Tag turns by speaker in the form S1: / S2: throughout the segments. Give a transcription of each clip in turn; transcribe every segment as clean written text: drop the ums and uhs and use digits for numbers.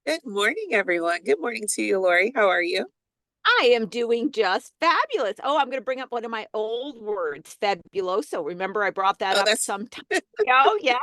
S1: Good morning, everyone. Good morning to you, Lori. How are you?
S2: I am doing just fabulous. Oh, I'm going to bring up one of my old words, fabuloso. Remember, I brought that
S1: Oh,
S2: up
S1: that's
S2: some time ago. Yeah,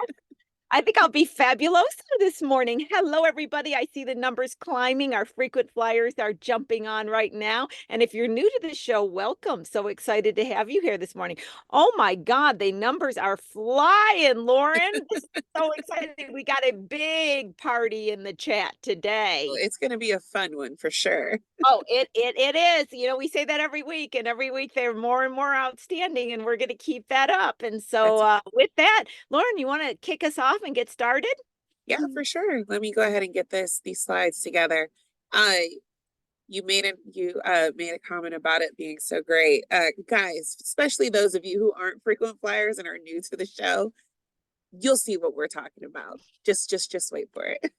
S2: I think I'll be fabuloso this morning. Hello, everybody. I see the numbers climbing. Our frequent flyers are jumping on right now. And if you're new to the show, welcome. So excited to have you here this morning. Oh my God, the numbers are flying, Lauren. This is so exciting. We got a big party in the chat today.
S1: it's going to be a fun one for sure.
S2: Oh, it is. We say that every week, and every week they're more and more outstanding, and we're going to keep that up. And so,
S1: That's
S2: with that, Lauren, you want to kick us off and get started?
S1: Yeah, for sure. Let me go ahead and get these slides together. Uh, you made a comment about it being so great. Guys, especially those of you who aren't frequent flyers and are new to the show, you'll see what we're talking about. Just wait for it.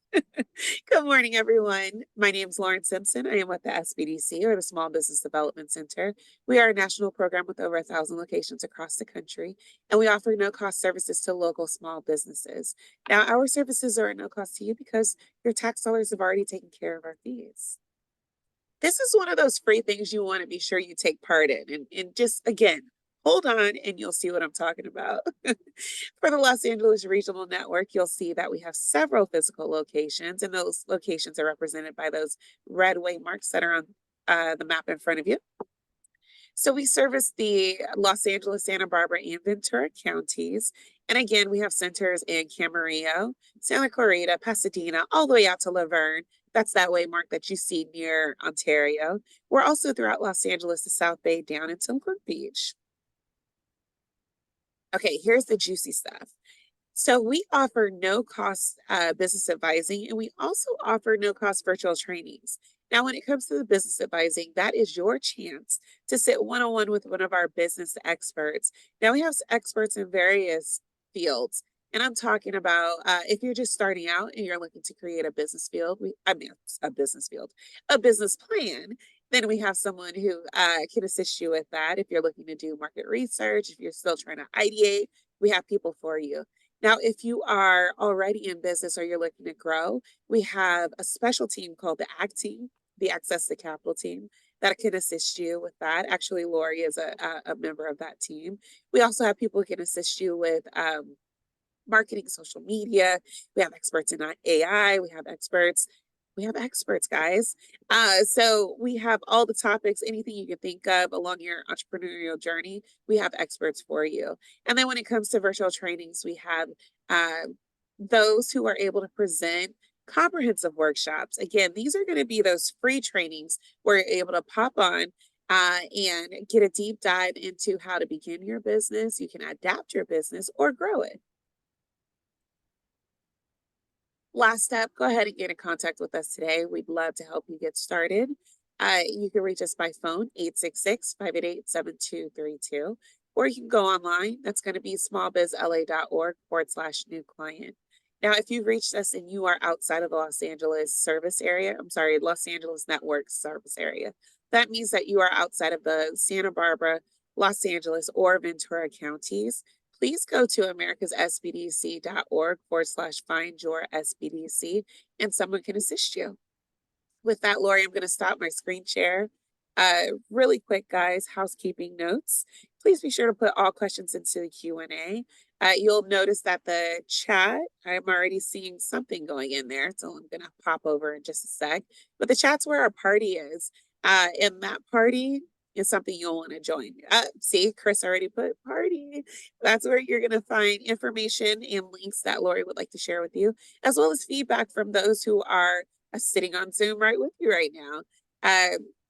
S1: Good morning, everyone. My name is Lauren Simpson. I am with the SBDC, or the Small Business Development Center. We are a national program with over 1,000 locations across the country, and we offer no-cost services to local small businesses. Now, our services are at no cost to you because your tax dollars have already taken care of our fees. This is one of those free things you want to be sure you take part in. And just, again, hold on and you'll see what I'm talking about. For the Los Angeles Regional Network, you'll see that we have several physical locations, and those locations are represented by those red waymarks that are on the map in front of you. So we service the Los Angeles, Santa Barbara, and Ventura counties. And again, we have centers in Camarillo, Santa Clarita, Pasadena, all the way out to Laverne. That's that waymark that you see near Ontario. We're also throughout Los Angeles, the South Bay, down into Long Beach. Okay, here's the juicy stuff. So we offer no-cost business advising, and we also offer no-cost virtual trainings. Now, when it comes to the business advising, that is your chance to sit one-on-one with one of our business experts. Now, we have experts in various fields, and I'm talking about if you're just starting out and you're looking to create a business field, a business plan, then we have someone who can assist you with that. If you're looking to do market research, if you're still trying to ideate, we have people for you. Now, if you are already in business or you're looking to grow, we have a special team called the ACT team, the Access to Capital team, that can assist you with that. Actually, Lori is a member of that team. We also have people who can assist you with marketing, social media. We have experts in AI. We have experts, guys. So we have all the topics, anything you can think of along your entrepreneurial journey, we have experts for you. And then when it comes to virtual trainings, we have those who are able to present comprehensive workshops. Again, these are going to be those free trainings where you're able to pop on and get a deep dive into how to begin your business. You can adapt your business or grow it. Last step, go ahead and get in contact with us today. We'd love to help you get started. You can reach us by phone, 866-588-7232, or you can go online. That's going to be smallbizla.org/new client. Now, if you've reached us and you are outside of the Los Angeles Los Angeles network service area, that means that you are outside of the Santa Barbara, Los Angeles, or Ventura counties. Please go to americassbdc.org/find-your-SBDC, and someone can assist you. With that, Lori, I'm going to stop my screen share. Really quick, guys, housekeeping notes. Please be sure to put all questions into the Q&A. You'll notice that the chat, I'm already seeing something going in there, so I'm going to pop over in just a sec. But the chat's where our party is. And that party is something you'll want to join. See, Chris already put party. That's where you're going to find information and links that Lori would like to share with you, as well as feedback from those who are sitting on Zoom right with you right now.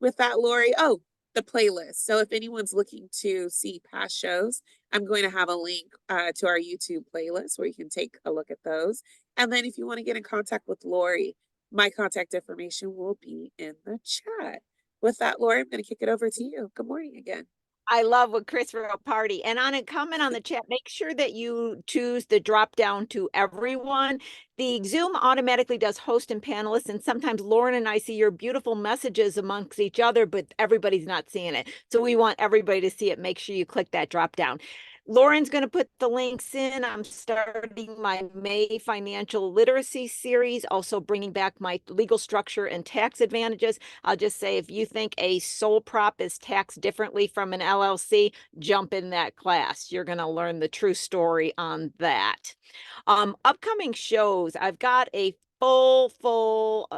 S1: With that, Lori, the playlist. So if anyone's looking to see past shows, I'm going to have a link to our YouTube playlist where you can take a look at those. And then if you want to get in contact with Lori, my contact information will be in the chat. With that, Lori, I'm going to kick it over to you. Good morning again.
S2: I love what Chris wrote, party. And on a comment on the chat, make sure that you choose the drop down to everyone. The Zoom automatically does host and panelists, and sometimes Lauren and I see your beautiful messages amongst each other, but everybody's not seeing it. So we want everybody to see it. Make sure you click that drop down. Lauren's going to put the links in. I'm starting my May financial literacy series, also bringing back my legal structure and tax advantages. I'll just say, if you think a sole prop is taxed differently from an LLC, jump in that class. You're going to learn the true story on that. Upcoming shows, I've got a full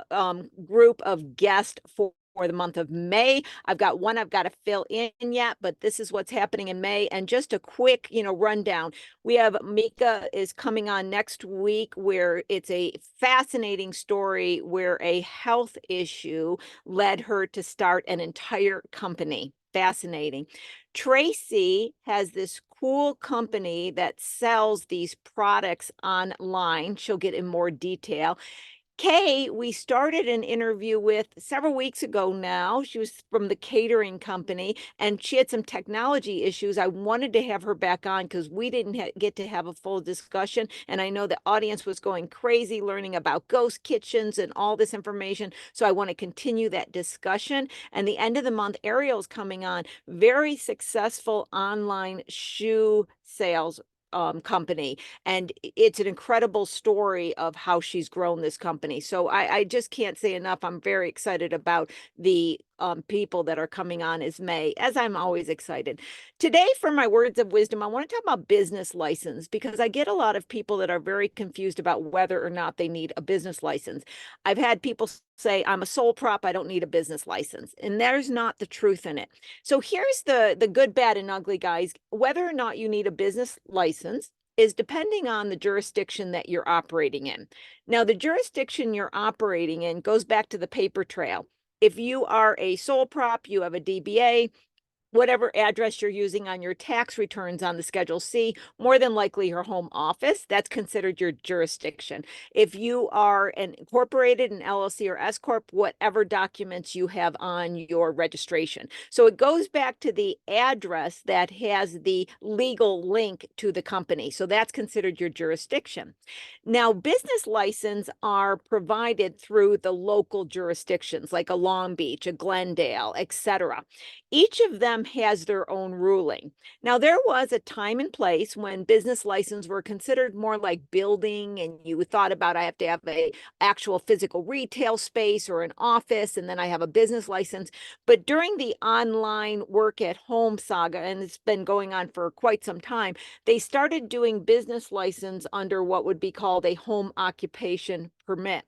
S2: group of guests for the month of May. I've got one I've got to fill in yet, but this is what's happening in May. And just a quick, rundown. We have Mika is coming on next week, where it's a fascinating story where a health issue led her to start an entire company. Fascinating. Tracy has this cool company that sells these products online. She'll get in more detail. Kay, we started an interview with several weeks ago now. She was from the catering company, and she had some technology issues. I wanted to have her back on because we didn't get to have a full discussion. And I know the audience was going crazy learning about ghost kitchens and all this information. So I want to continue that discussion. And the end of the month, Ariel's coming on. Very successful online shoe sales company. And it's an incredible story of how she's grown this company. So I just can't say enough. I'm very excited about the people that are coming on as May, as I'm always excited. Today, for my words of wisdom, I want to talk about business license, because I get a lot of people that are very confused about whether or not they need a business license. I've had people say, I'm a sole prop, I don't need a business license. And there's not the truth in it. So here's the good, bad, and ugly, guys. Whether or not you need a business license is depending on the jurisdiction that you're operating in. Now, the jurisdiction you're operating in goes back to the paper trail. If you are a sole prop, you have a DBA, whatever address you're using on your tax returns on the Schedule C, more than likely your home office, that's considered your jurisdiction. If you are an incorporated, an LLC or S Corp, whatever documents you have on your registration. So it goes back to the address that has the legal link to the company. So that's considered your jurisdiction. Now, business licenses are provided through the local jurisdictions, like a Long Beach, a Glendale, etc. Each of them has their own ruling. Now, there was a time and place when business licenses were considered more like building, and you thought about, I have to have a actual physical retail space or an office, and then I have a business license. But during the online work at home saga, and it's been going on for quite some time, they started doing business license under what would be called a home occupation permit.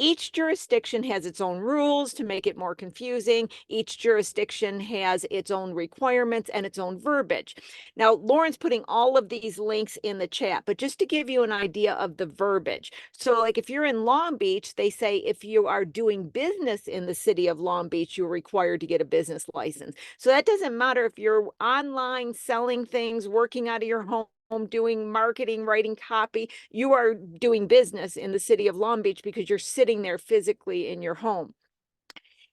S2: Each jurisdiction has its own rules to make it more confusing. Each jurisdiction has its own requirements and its own verbiage. Now, Lauren's putting all of these links in the chat, but just to give you an idea of the verbiage. So like if you're in Long Beach, they say if you are doing business in the city of Long Beach, you're required to get a business license. So that doesn't matter if you're online selling things, working out of your home, doing marketing, writing copy, you are doing business in the city of Long Beach because you're sitting there physically in your home.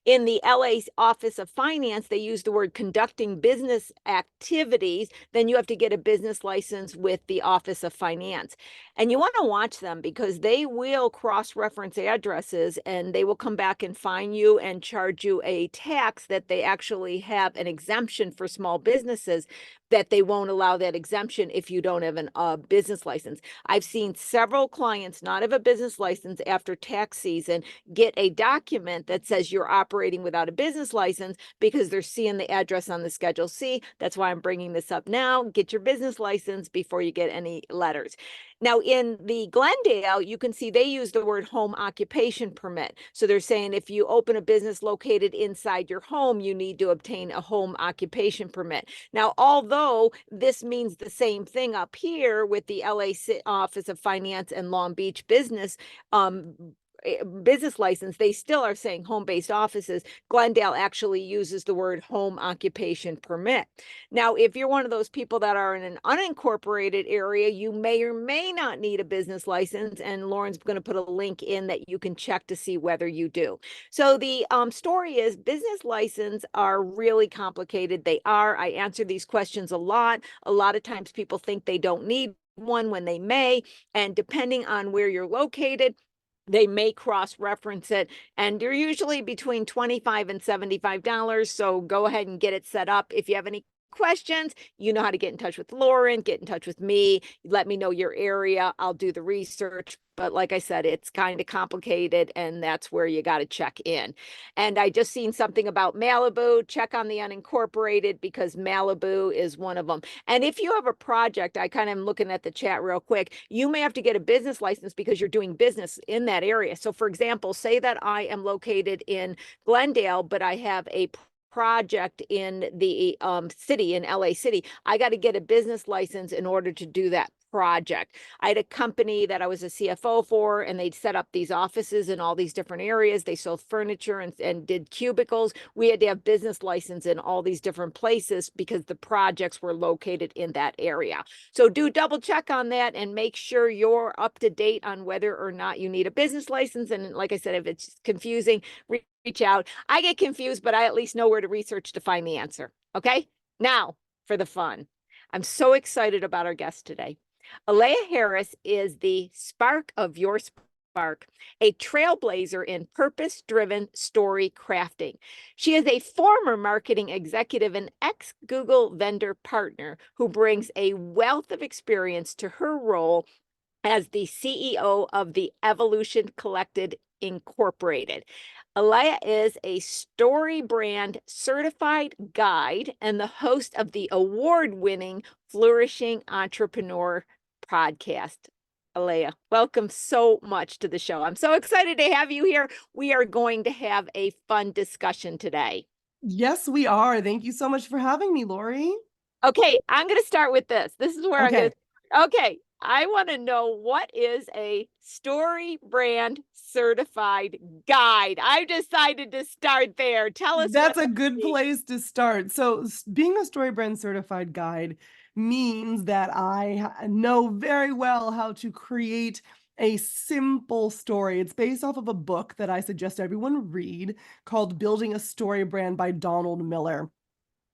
S2: In the LA Office of Finance, they use the word conducting business activities. Then you have to get a business license with the Office of Finance. And you want to watch them because they will cross-reference addresses, and they will come back and fine you and charge you a tax that they actually have an exemption for small businesses, that they won't allow that exemption if you don't have a business license. I've seen several clients not have a business license after tax season get a document that says you're operating without a business license because they're seeing the address on the Schedule C. That's why I'm bringing this up now. Get your business license before you get any letters. Now, in the Glendale, you can see they use the word home occupation permit. So they're saying if you open a business located inside your home, you need to obtain a home occupation permit. Now, although this means the same thing up here with the LA Office of Finance and Long Beach business license, they still are saying home-based offices. Glendale actually uses the word home occupation permit. Now, if you're one of those people that are in an unincorporated area, you may or may not need a business license, and Lauren's going to put a link in that you can check to see whether you do. So the story is business licenses are really complicated. They are. I answer these questions a lot. A lot of times people think they don't need one when they may, and depending on where you're located, they may cross-reference it, and they're usually between $25 and $75. So go ahead and get it set up. If you have any questions, you know how to get in touch with Lauren, get in touch with me, let me know your area. I'll do the research. But like I said, it's kind of complicated, and that's where you got to check in. And I just seen something about Malibu. Check on the unincorporated because Malibu is one of them. And if you have a project, I kind of am looking at the chat real quick, you may have to get a business license because you're doing business in that area. So for example, say that I am located in Glendale, but I have a project in the city, in LA City. I got to get a business license in order to do that project. I had a company that I was a CFO for, and they'd set up these offices in all these different areas. They sold furniture and did cubicles. We had to have business license in all these different places because the projects were located in that area. So do double check on that and make sure you're up to date on whether or not you need a business license. And like I said, if it's confusing, reach out. I get confused, but I at least know where to research to find the answer. Okay. Now for the fun. I'm so excited about our guest today. Aleya Harris is the spark of your spark, a trailblazer in purpose-driven story crafting. She is a former marketing executive and ex-Google vendor partner who brings a wealth of experience to her role as the CEO of the Evolution Collected Incorporated. Aleya is a StoryBrand Certified guide and the host of the award-winning Flourishing Entrepreneur Podcast. Aleya, welcome so much to the show. I'm so excited to have you here. We are going to have a fun discussion today.
S3: Yes, we are. Thank you so much for having me, Lori.
S2: Okay, I'm going to start with this. This is where
S3: Okay.
S2: Okay, I want to know, what is a StoryBrand Certified guide? I've decided to start there. Tell us
S3: That's
S2: what
S3: a
S2: that
S3: good
S2: means.
S3: place to start. So being a StoryBrand certified guide means that I know very well how to create a simple story. It's based off of a book that I suggest everyone read called Building a Story Brand by Donald Miller.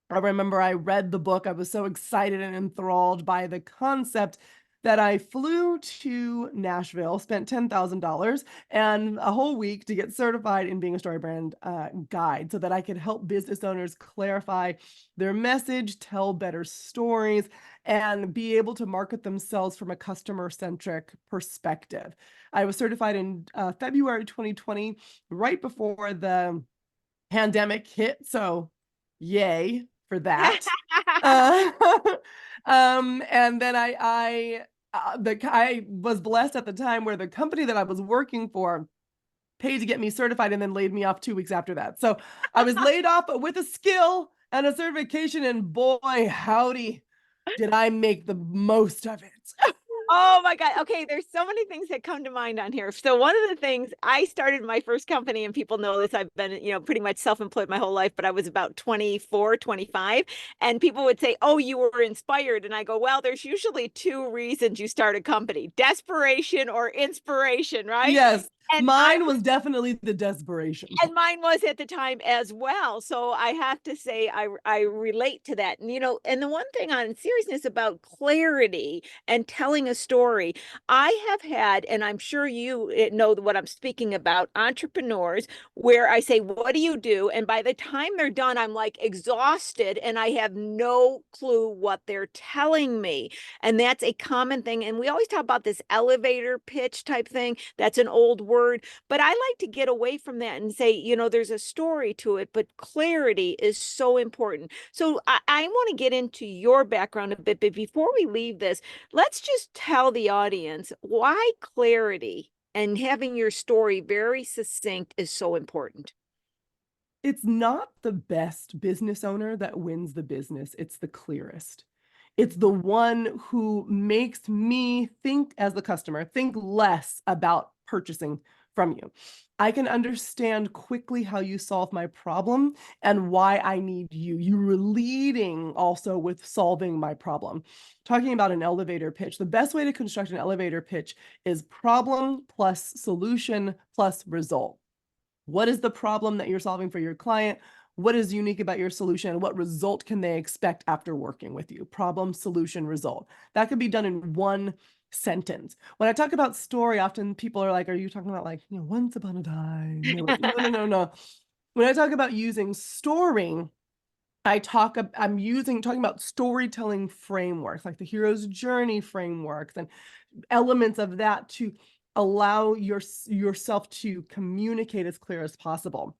S3: I remember I read the book. I was so excited and enthralled by the concept that I flew to Nashville, spent $10,000 and a whole week to get certified in being a StoryBrand guide so that I could help business owners clarify their message, tell better stories, and be able to market themselves from a customer-centric perspective. I was certified in February 2020, right before the pandemic hit. So yay for that. Uh, and then I was blessed at the time where the company that I was working for paid to get me certified and then laid me off 2 weeks after that. So I was laid off with a skill and a certification, and boy, howdy, did I make the most of it.
S2: Oh my God. Okay, there's so many things that come to mind on here. So one of the things, I started my first company, and people know this, I've been, pretty much self-employed my whole life, but I was about 24, 25, and people would say, "Oh, you were inspired." And I go, "Well, there's usually two reasons you start a company: desperation or inspiration," right?
S3: Yes,
S2: And
S3: mine was definitely the desperation.
S2: and mine was at the time as well. So I have to say I relate to that. And and the one thing on seriousness about clarity and telling a story, I have had, and I'm sure you know what I'm speaking about, entrepreneurs where I say, "What do you do?" And by the time they're done, I'm like exhausted and I have no clue what they're telling me. And that's a common thing. And we always talk about this elevator pitch type thing. That's an old word. But I like to get away from that and say, there's a story to it, but clarity is so important. So I want to get into your background a bit, but before we leave this, let's just tell the audience why clarity and having your story very succinct is so important.
S3: It's not the best business owner that wins the business. It's the clearest. It's the one who makes me think, as the customer, think less about purchasing from you. I can understand quickly how you solve my problem and why I need you. You were leading also with solving my problem. Talking about an elevator pitch, the best way to construct an elevator pitch is problem plus solution plus result. What is the problem that you're solving for your client? What is unique about your solution? What result can they expect after working with you? Problem, solution, result. That could be done in one sentence. When I talk about story, often people are like, "Are you talking about once upon a time?" No, no, no, no. When I talk about using story, I'm talking about storytelling frameworks, like the hero's journey frameworks and elements of that to allow yourself to communicate as clear as possible.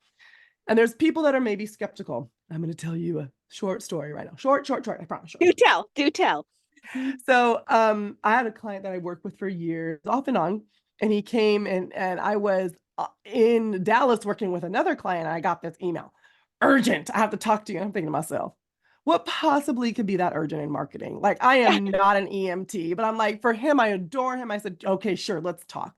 S3: And there's people that are maybe skeptical. I'm going to tell you a short story right now. Short, I promise.
S2: Do tell.
S3: So I had a client that I worked with for years, off and on, and he came and I was in Dallas working with another client. And I got this email, urgent. I have to talk to you. I'm thinking to myself, what possibly could be that urgent in marketing? Like, I am not an EMT, but I'm like, for him, I adore him. I said, okay, sure, let's talk.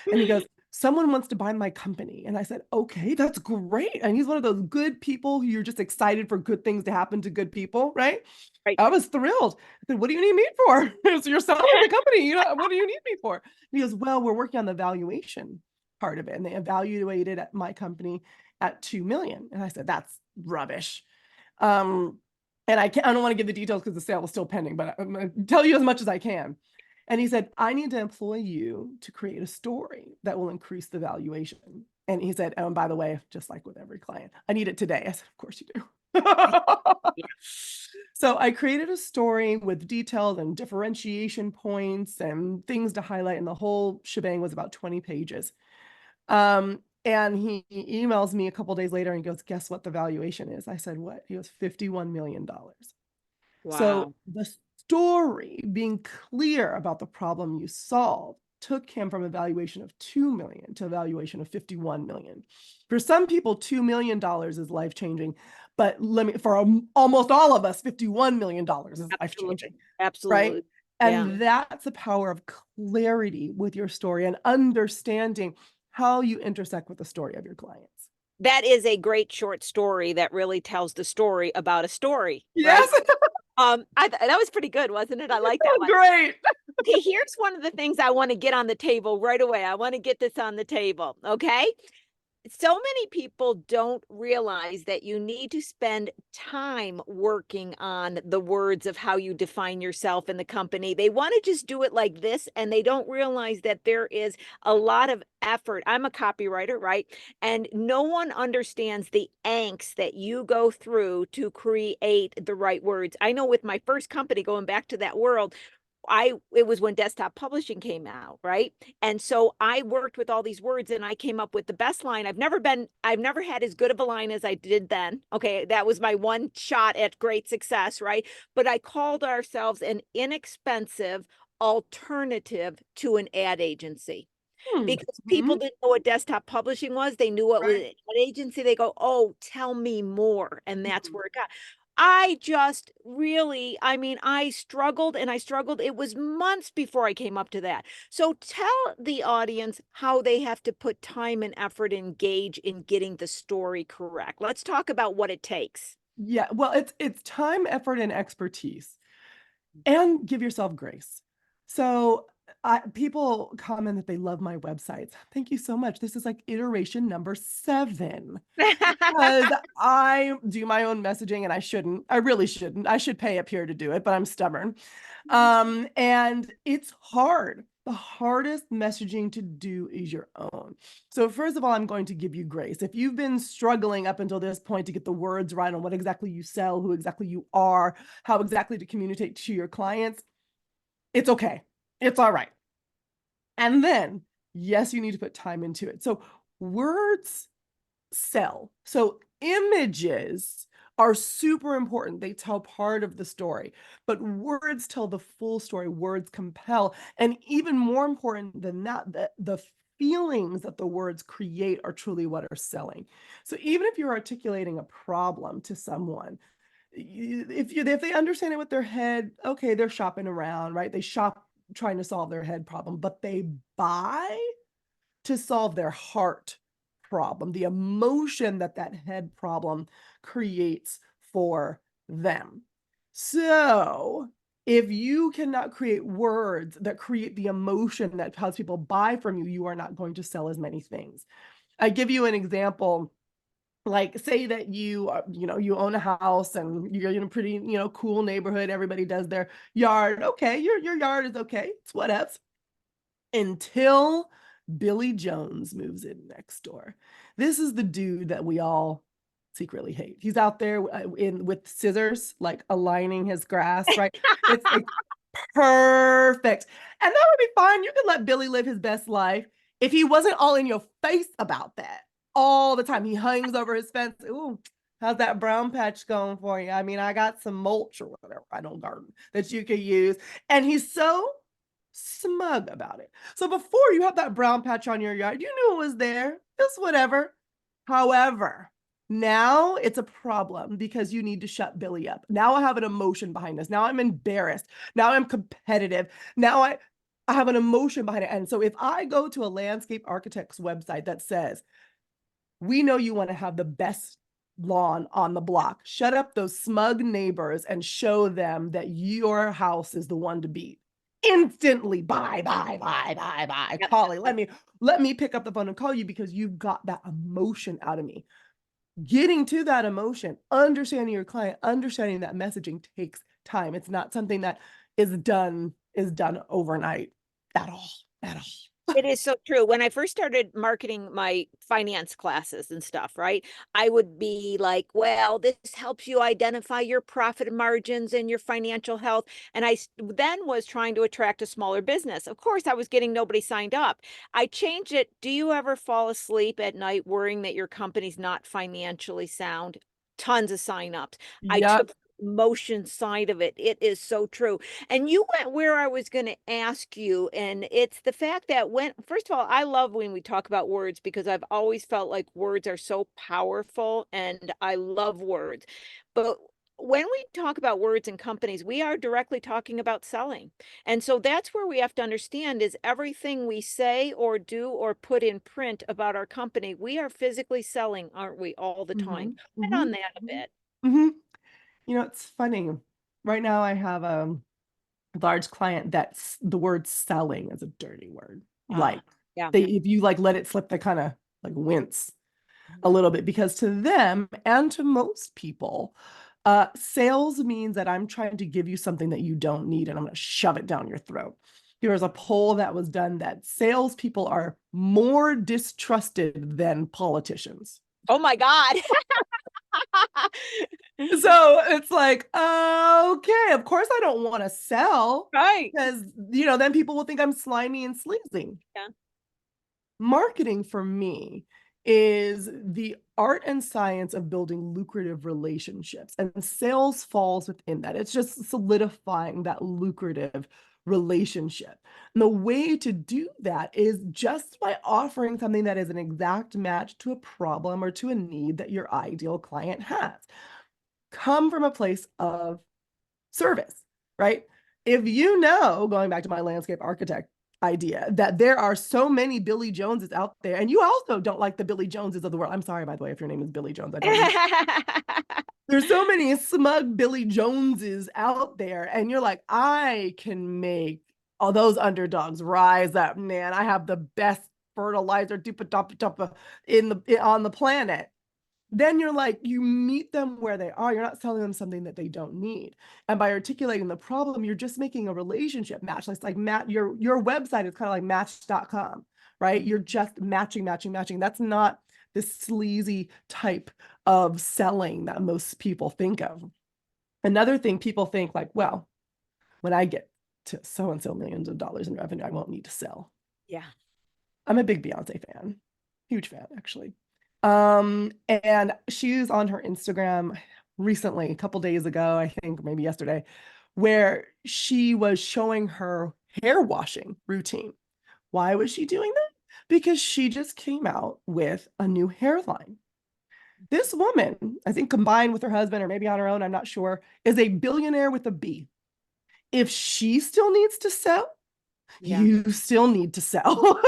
S3: And he goes, someone wants to buy my company. And I said, okay, that's great. And he's one of those good people who you're just excited for good things to happen to good people, right?
S2: Right.
S3: I was thrilled. I said, what do you need me for? So you're selling the company. What do you need me for? And he goes, well, we're working on the valuation part of it. And they evaluated at my company at 2 million. And I said, that's rubbish. And I don't want to give the details because the sale was still pending, but I'm going to tell you as much as I can. And he said, I need to employ you to create a story that will increase the valuation. And he said, oh, and by the way, just like with every client, I need it today. I said, of course you do. So I created a story with details and differentiation points and things to highlight. And the whole shebang was about 20 pages. And he emails me a couple of days later and he goes, guess what the valuation is? I said, what? He goes, $51 million.
S2: Wow.
S3: So the story, being clear about the problem you solved, took him from a valuation of 2 million to a valuation of 51 million. For some people, $2 million is life-changing, but for almost all of us, $51 million is life-changing.
S2: Absolutely.
S3: Right? And that's the power of clarity with your story and understanding how you intersect with the story of your clients.
S2: That is a great short story that really tells the story about a story.
S3: Yes.
S2: Right? That was pretty good, wasn't it? I like that one.
S3: Great.
S2: Okay, here's one of the things I want to get on the table right away. I want to get this on the table. Okay. So many people don't realize that you need to spend time working on the words of how you define yourself in the company. They want to just do it like this, and they don't realize that there is a lot of effort. I'm a copywriter, right? And no one understands the angst that you go through to create the right words. I know with my first company, going back to that world, it was when desktop publishing came out, right? And so I worked with all these words and I came up with the best line. I've never had as good of a line as I did then. Okay. That was my one shot at great success, right? But I called ourselves an inexpensive alternative to an ad agency. Because people didn't know what desktop publishing was. They knew what was an agency. They go, oh, tell me more. And that's where it got. I struggled and I struggled. It was months before I came up to that. So tell the audience how they have to put time and effort, engage in getting the story correct. Let's talk about what it takes.
S3: Yeah, well, it's time, effort, and expertise, and give yourself grace. So people comment that they love my websites. Thank you so much. This is like iteration number 7. Because I do my own messaging and I shouldn't. I really shouldn't. I should pay up here to do it, but I'm stubborn. And it's hard. The hardest messaging to do is your own. So first of all, I'm going to give you grace. If you've been struggling up until this point to get the words right on what exactly you sell, who exactly you are, how exactly to communicate to your clients, it's okay. It's all right. And then, yes, you need to put time into it. So words sell. So images are super important. They tell part of the story, but words tell the full story. Words compel. And even more important than that, the feelings that the words create are truly what are selling. So even if you're articulating a problem to someone, if they understand it with their head, okay, they're shopping around, right? They shop trying to solve their head problem, but they buy to solve their heart problem, the emotion that head problem creates for them. So if you cannot create words that create the emotion that has people buy from you, you are not going to sell as many things. I give you an example. Like, say that you own a house and you're in a pretty, cool neighborhood. Everybody does their yard. Okay. Your yard is okay. It's whatevs. Until Billy Jones moves in next door. This is the dude that we all secretly hate. He's out there with scissors, like aligning his grass, right? It's like perfect. And that would be fine. You could let Billy live his best life if he wasn't all in your face about that all the time. He hangs over his fence. Ooh, how's that brown patch going for you? I mean, I got some mulch or whatever, I don't garden, that you could use. And he's so smug about it. So before, you have that brown patch on your yard, you knew it was there. It's whatever. However, now it's a problem because you need to shut Billy up. Now I have an emotion behind this. Now I'm embarrassed. Now I'm competitive. Now I have an emotion behind it. And so if I go to a landscape architect's website that says, we know you want to have the best lawn on the block, shut up those smug neighbors and show them that your house is the one to beat. Instantly, bye.
S2: Yep.
S3: Polly, let me pick up the phone and call you because you've got that emotion out of me. Getting to that emotion, understanding your client, understanding that messaging takes time. It's not something that is done overnight at all.
S2: It is so true. When I first started marketing my finance classes and stuff, right? I would be like, well, this helps you identify your profit margins and your financial health. And then was trying to attract a smaller business. Of course, I was getting nobody signed up. I changed it. Do you ever fall asleep at night worrying that your company's not financially sound? Tons of signups. I took the emotion side of it. It is so true. And you went where I was going to ask you, and it's the fact that first of all, I love when we talk about words because I've always felt like words are so powerful and I love words. But when we talk about words in companies, we are directly talking about selling. And so that's where we have to understand is everything we say or do or put in print about our company, we are physically selling, aren't we, all the time? Hit on that a bit.
S3: You know, it's funny. Right now I have a large client that's the word selling is a dirty word. Like
S2: Yeah.
S3: if you like let it slip, they kind of like wince a little bit because to them and to most people, sales means that I'm trying to give you something that you don't need and I'm going to shove it down your throat. There was a poll that was done that salespeople are more distrusted than politicians.
S2: Oh my God.
S3: So it's like, okay, of course I don't want to sell.
S2: Right.
S3: Because, then people will think I'm slimy and sleazy.
S2: Yeah.
S3: Marketing for me is the art and science of building lucrative relationships, and sales falls within that. It's just solidifying that lucrative relationship. And the way to do that is just by offering something that is an exact match to a problem or to a need that your ideal client has. Come from a place of service, right? If going back to my landscape architect idea, that there are so many Billy Joneses out there, and you also don't like the Billy Joneses of the world. I'm sorry, by the way, if your name is Billy Jones. There's so many smug Billy Joneses out there, and you're like, I can make all those underdogs rise up, man. I have the best fertilizer on the planet. Then you're like, you meet them where they are. You're not selling them something that they don't need. And by articulating the problem, you're just making a relationship match. Like your website is kind of like match.com, right? You're just matching. That's not the sleazy type of selling that most people think of. Another thing people think like, well, when I get to so-and-so millions of dollars in revenue, I won't need to sell.
S2: Yeah.
S3: I'm a big Beyonce fan. Huge fan, actually. And she's on her Instagram recently, a couple days ago, I think, maybe yesterday, where she was showing her hair washing routine. Why was she doing that? Because she just came out with a new hairline. This woman, I think combined with her husband or maybe on her own, I'm not sure, is a billionaire with a B. If she still needs to sell, you still need to sell.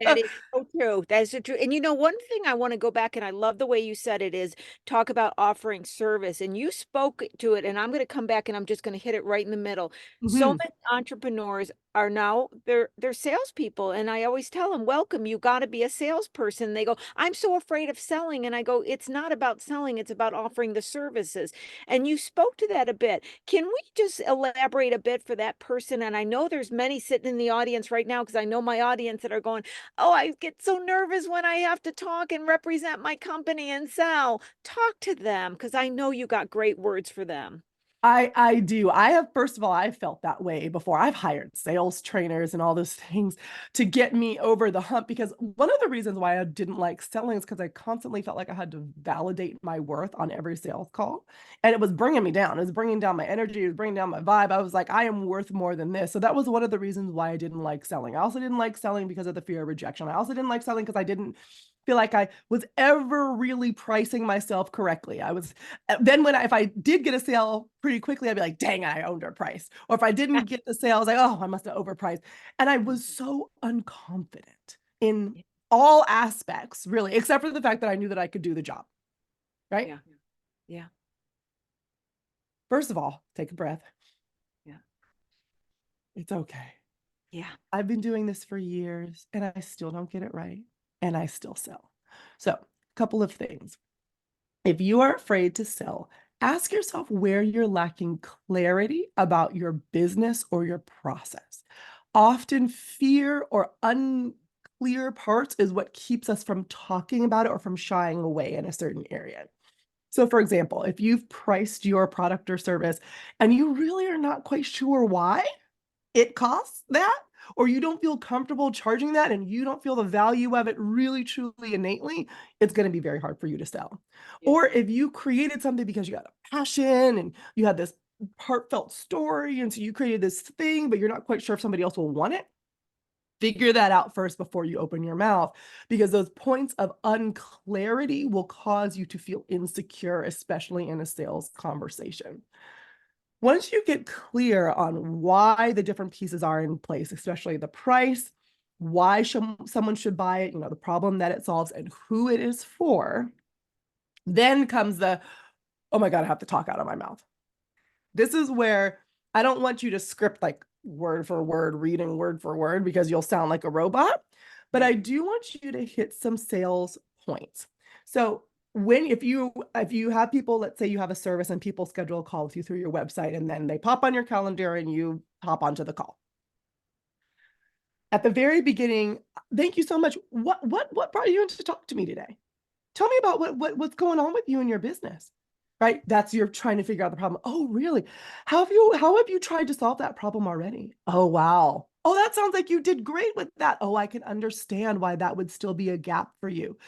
S2: That is so true. That is so true. And one thing I want to go back, and I love the way you said it, is talk about offering service. And you spoke to it, and I'm going to come back and I'm just going to hit it right in the middle. So many entrepreneurs are now they're salespeople. And I always tell them, welcome, you got to be a salesperson. They go, I'm so afraid of selling. And I go, it's not about selling, it's about offering the services. And you spoke to that a bit. Can we just elaborate a bit for that person? And I know there's many sitting in the audience right now, because I know my audience that are going, oh, I get so nervous when I have to talk and represent my company and sell. Talk to them because I know you got great words for them.
S3: I do. I have, first of all, I've felt that way before. I've hired sales trainers and all those things to get me over the hump, because one of the reasons why I didn't like selling is because I constantly felt like I had to validate my worth on every sales call. And it was bringing me down. It was bringing down my energy. It was bringing down my vibe. I was like, I am worth more than this. So that was one of the reasons why I didn't like selling. I also didn't like selling because of the fear of rejection. I also didn't like selling because I didn't feel like I was ever really pricing myself correctly. I was, then if I did get a sale pretty quickly, I'd be like, dang, I underpriced. Or if I didn't get the sale, I was like, oh, I must have overpriced. And I was so unconfident in all aspects, really, except for the fact that I knew that I could do the job. Right?
S2: Yeah. Yeah.
S3: First of all, take a breath.
S2: Yeah.
S3: It's okay.
S2: Yeah.
S3: I've been doing this for years and I still don't get it right. And I still sell. So, a couple of things. If you are afraid to sell, ask yourself where you're lacking clarity about your business or your process. Often fear or unclear parts is what keeps us from talking about it or from shying away in a certain area. So for example, if you've priced your product or service and you really are not quite sure why it costs that, or you don't feel comfortable charging that and you don't feel the value of it really, truly, innately, it's going to be very hard for you to sell.
S2: Yeah.
S3: Or if you created something because you had a passion and you had this heartfelt story, and so you created this thing, but you're not quite sure if somebody else will want it, figure that out first before you open your mouth, because those points of unclarity will cause you to feel insecure, especially in a sales conversation. Once you get clear on why the different pieces are in place, especially the price, why someone should buy it, the problem that it solves and who it is for, then comes the, oh my God, I have to talk out of my mouth. This is where I don't want you to script like word for word, reading word for word, because you'll sound like a robot, but I do want you to hit some sales points. So if you have people, let's say you have a service and people schedule a call with you through your website, and then they pop on your calendar and you hop onto the call. At the very beginning, thank you so much. What brought you in to talk to me today? Tell me about what's going on with you in your business, right? That's, you're trying to figure out the problem. Oh, really? How have you tried to solve that problem already? Oh, wow. Oh, that sounds like you did great with that. Oh, I can understand why that would still be a gap for you.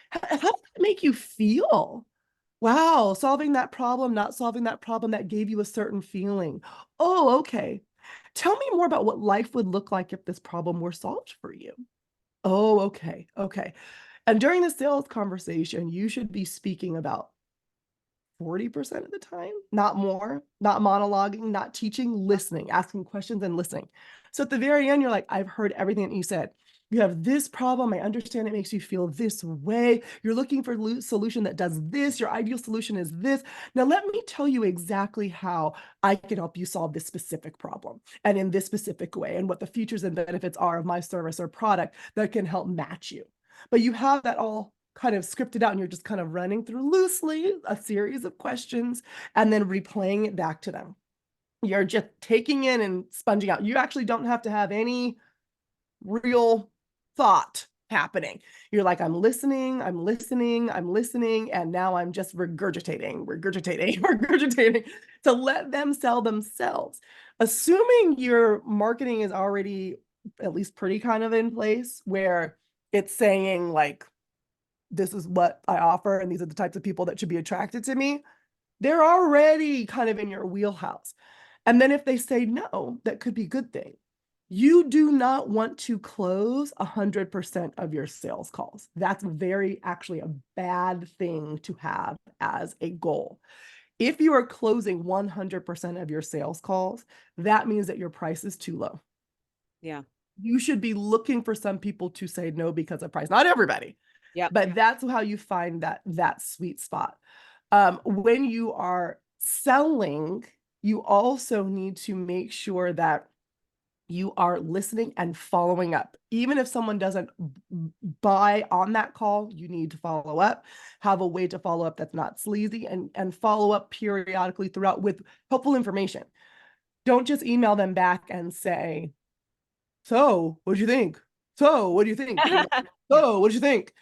S3: How does that make you feel? Wow, solving that problem, not solving that problem, that gave you a certain feeling. Oh, okay. Tell me more about what life would look like if this problem were solved for you. Oh, okay. Okay. And during the sales conversation, you should be speaking about 40% of the time, not more, not monologuing, not teaching, listening, asking questions and listening. So at the very end, you're like, I've heard everything that you said. You have this problem. I understand it makes you feel this way. You're looking for a solution that does this. Your ideal solution is this. Now, let me tell you exactly how I can help you solve this specific problem and in this specific way, and what the features and benefits are of my service or product that can help match you. But you have that all kind of scripted out, and you're just kind of running through loosely a series of questions and then replaying it back to them. You're just taking in and sponging out. You actually don't have to have any real thought happening. You're like, I'm listening, I'm listening, I'm listening, and now I'm just regurgitating to let them sell themselves. Assuming your marketing is already at least pretty kind of in place, where it's saying like, this is what I offer, and these are the types of people that should be attracted to me, they're already kind of in your wheelhouse. And then if they say no, that could be a good thing. You do not want to close 100% of your sales calls. That's actually a bad thing to have as a goal. If you are closing 100% of your sales calls, that means that your price is too low.
S2: Yeah.
S3: You should be looking for some people to say no because of price. Not everybody.
S2: Yeah.
S3: But that's how you find that sweet spot. When you are selling, you also need to make sure that you are listening and following up. Even if someone doesn't buy on that call, you need to follow up, have a way to follow up that's not sleazy, and follow up periodically throughout with helpful information. Don't just email them back and say, so what'd you think? So what do you think? So what did you think?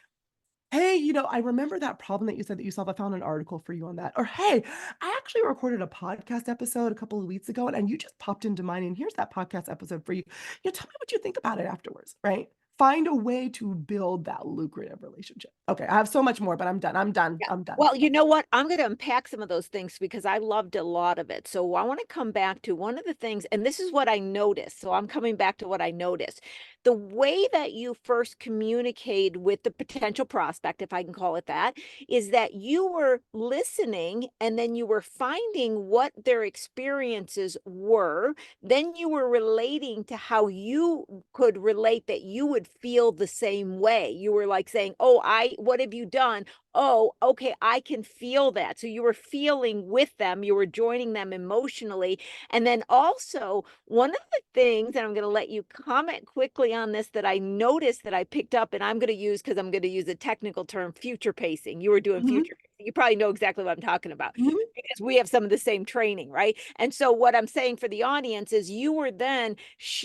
S3: Hey, I remember that problem that you said that you solved. I found an article for you on that. Or, hey, I actually recorded a podcast episode a couple of weeks ago and you just popped into mine. And here's that podcast episode for you. Tell me what you think about it afterwards, right? Find a way to build that lucrative relationship. Okay, I have so much more, but I'm done. I'm done.
S2: Yeah.
S3: I'm done.
S2: Well, you know what? I'm going to unpack some of those things because I loved a lot of it. So I want to come back to one of the things, and this is what I noticed. So I'm coming back to what I noticed. The way that you first communicate with the potential prospect, if I can call it that, is that you were listening and then you were finding what their experiences were. Then you were relating to how you could relate that you would feel the same way. You were like saying, oh, what have you done? Oh, okay, I can feel that. So you were feeling with them, you were joining them emotionally. And then also, one of the things, and I'm going to let you comment quickly on this, that I noticed that I picked up, and I'm going to use, because I'm going to use a technical term, future pacing. You were doing future pacing. You probably know exactly what I'm talking about because we have some of the same training, right? And so what I'm saying for the audience is you were then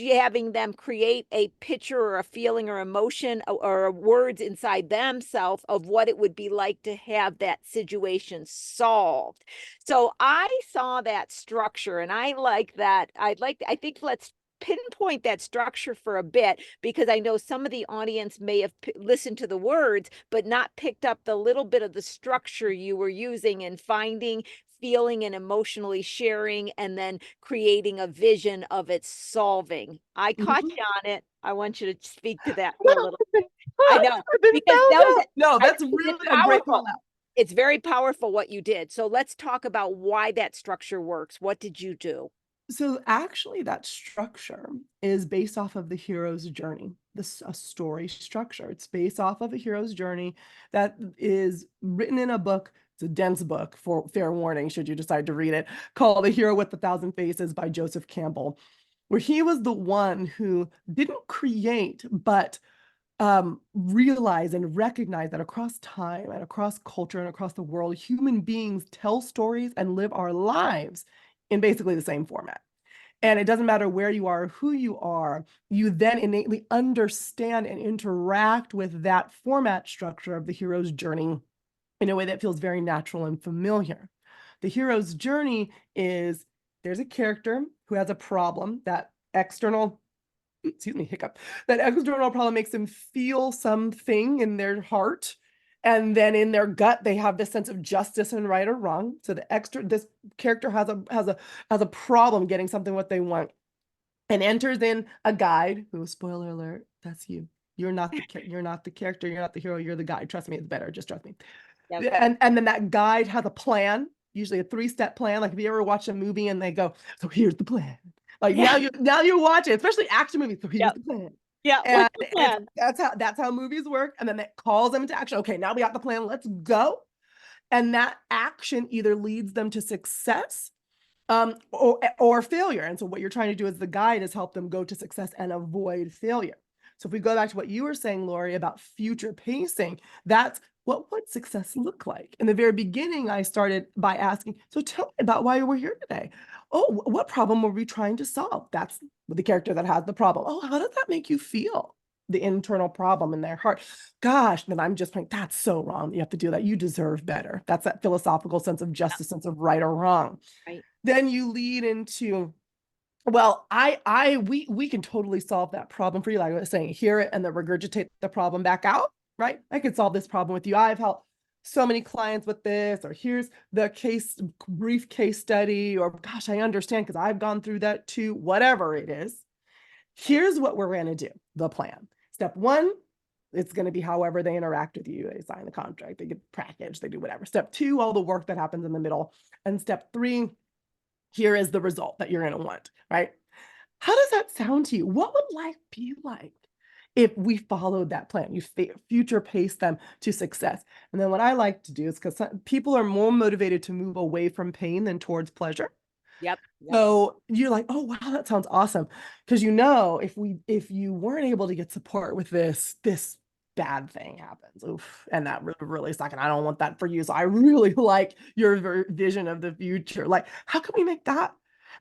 S2: having them create a picture or a feeling or emotion or words inside themselves of what it would be like to have that situation solved. So I saw that structure and I like that. I think let's pinpoint that structure for a bit, because I know some of the audience may have listened to the words, but not picked up the little bit of the structure you were using in finding, feeling, and emotionally sharing, and then creating a vision of it solving. I caught you on it. I want you to speak to that for a little bit. I know, because
S3: no, that's really a great call out.
S2: It's very powerful what you did. So let's talk about why that structure works. What did you do?
S3: So actually, that structure is based off of the hero's journey. A story structure. It's based off of a hero's journey that is written in a book. It's a dense book, for fair warning, should you decide to read it, called The Hero with a Thousand Faces by Joseph Campbell, where he was the one who didn't create, but realize and recognize that across time and across culture and across the world, human beings tell stories and live our lives in basically the same format. And it doesn't matter where you are, or who you are, you then innately understand and interact with that format structure of the hero's journey in a way that feels very natural and familiar. The hero's journey is, there's a character who has a problem, that external problem makes them feel something in their heart. And then in their gut, they have this sense of justice and right or wrong. So this character has a problem getting something what they want, and enters in a guide who, spoiler alert, that's you. You're not the character, you're not the hero, you're the guide. Trust me, it's better. Just trust me. Yep. And then that guide has a plan, usually a 3-step plan. Like if you ever watch a movie and they go, so here's the plan. Like now you watch it, especially action movies. So here's the plan.
S2: Yeah,
S3: what's the plan? That's how movies work. And then that calls them into action. Okay, now we got the plan. Let's go. And that action either leads them to success or failure. And so what you're trying to do as the guide is help them go to success and avoid failure. So if we go back to what you were saying, Lori, about future pacing, that's what would success look like? In the very beginning, I started by asking, so tell me about why we're here today. Oh, what problem were we trying to solve? That's the character that has the problem. Oh, how does that make you feel? The internal problem in their heart. Gosh, then I'm just like, that's so wrong. You have to do that. You deserve better. That's that philosophical sense of justice, sense of right or wrong. Right. Then you lead into, well, we can totally solve that problem for you. Like I was saying, hear it and then regurgitate the problem back out, right? I could solve this problem with you. I've helped so many clients with this, or here's the brief case study, or gosh, I understand because I've gone through that too, whatever it is. Here's what we're going to do, the plan. Step 1, it's going to be however they interact with you. They sign the contract, they get packaged, they do whatever. Step 2, all the work that happens in the middle. And step 3, here is the result that you're going to want, right? How does that sound to you? What would life be like if we followed that plan? You future pace them to success. And then what I like to do is, because people are more motivated to move away from pain than towards pleasure. Yep. So you're like, oh, wow, that sounds awesome. Because if you weren't able to get support with this bad thing happens. Oof, and that really sucks. And I don't want that for you. So I really like your vision of the future. Like, how can we make that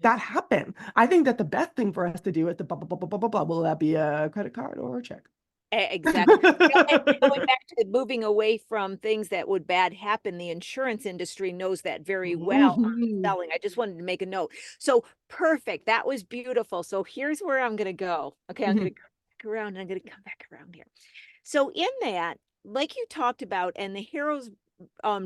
S3: happen? I think that the best thing for us to do is the blah, blah, blah, blah, blah, blah. Will that be a credit card or a check?
S2: Exactly. And going back to moving away from things that would bad happen, the insurance industry knows that very well on
S3: Mhm.
S2: selling. I just wanted to make a note. So perfect. That was beautiful. So here's where I'm going to go. Okay. I'm going to go back around and I'm going to come back around here. So in that, like you talked about, and the hero's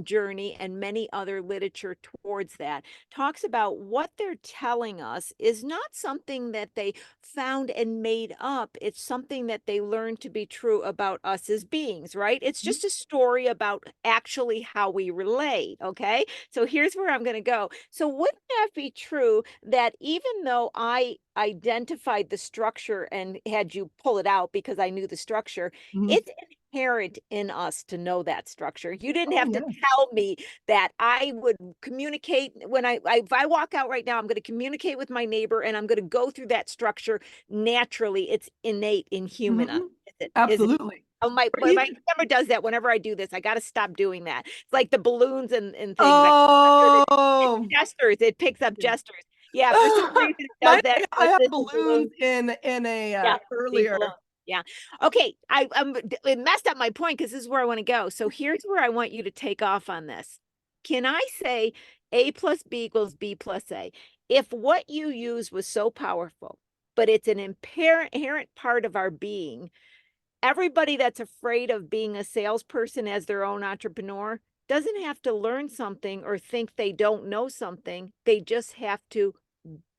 S2: journey and many other literature towards that talks about what they're telling us is not something that they found and made up. It's something that they learned to be true about us as beings, right? It's just a story about actually how we relate. Okay. So here's where I'm going to go. So wouldn't that be true that even though I identified the structure and had you pull it out because I knew the structure,
S3: Mhm.
S2: it's inherent in us to know that structure. You didn't
S3: Oh,
S2: have to
S3: yes.
S2: tell me that I would communicate when if I walk out right now, I'm going to communicate with my neighbor and I'm going to go through that structure naturally. It's innate in human.
S3: Mhm.
S2: Is it? Is it?
S3: Absolutely.
S2: Oh, my
S3: Or even
S2: camera does that whenever I do this. I got to stop doing that. It's like the balloons and things. It's
S3: Oh.
S2: gestures. It picks up
S3: Yeah.
S2: gestures. Yeah, for some reason it does that.
S3: I had
S2: This is
S3: balloons
S2: balloons.
S3: in a
S2: Yeah, see,
S3: earlier.
S2: balloons. Yeah. Okay. It messed up my point because this is where I want to go. So here's where I want you to take off on this. Can I say A plus B equals B plus A? If what you use was so powerful, but it's an inherent part of our being, everybody that's afraid of being a salesperson as their own entrepreneur doesn't have to learn something or think they don't know something. They just have to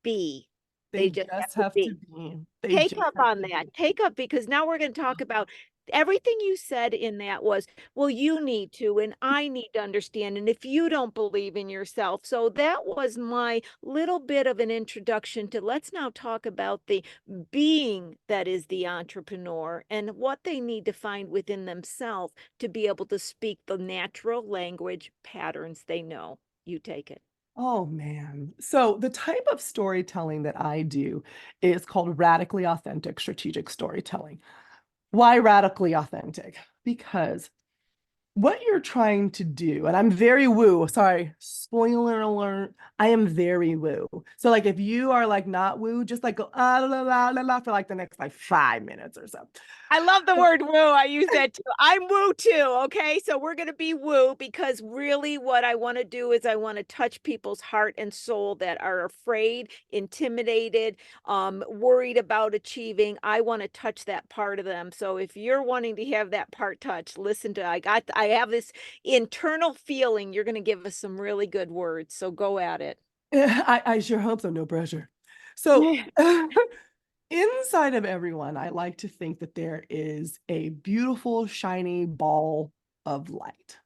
S2: be.
S3: They
S2: They just have
S3: just
S2: to
S3: have to
S2: be.
S3: be. They
S2: Take
S3: just
S2: up
S3: have
S2: on
S3: to
S2: that.
S3: be.
S2: Take up because now we're going to talk about everything you said in that was, well, you need to, and I need to understand. And if you don't believe in yourself. So that was my little bit of an introduction to let's now talk about the being that is the entrepreneur and what they need to find within themselves to be able to speak the natural language patterns they know. You take it.
S3: Oh, man. So the type of storytelling that I do is called radically authentic strategic storytelling. Why radically authentic? Because what you're trying to do, and I'm very woo, sorry, spoiler alert, I am very woo. So like if you are like not woo, just like go la la la la for like the next like 5 minutes or so.
S2: I love the word woo. I use that too. I'm woo too. Okay. So we're going to be woo because really what I want to do is I want to touch people's heart and soul that are afraid, intimidated, worried about achieving. I want to touch that part of them. So if you're wanting to have that part touched, listen to, I have this internal feeling you're going to give us some really good words. So go at it.
S3: I sure hope so, no pressure. So inside of everyone, I like to think that there is a beautiful, shiny ball of light,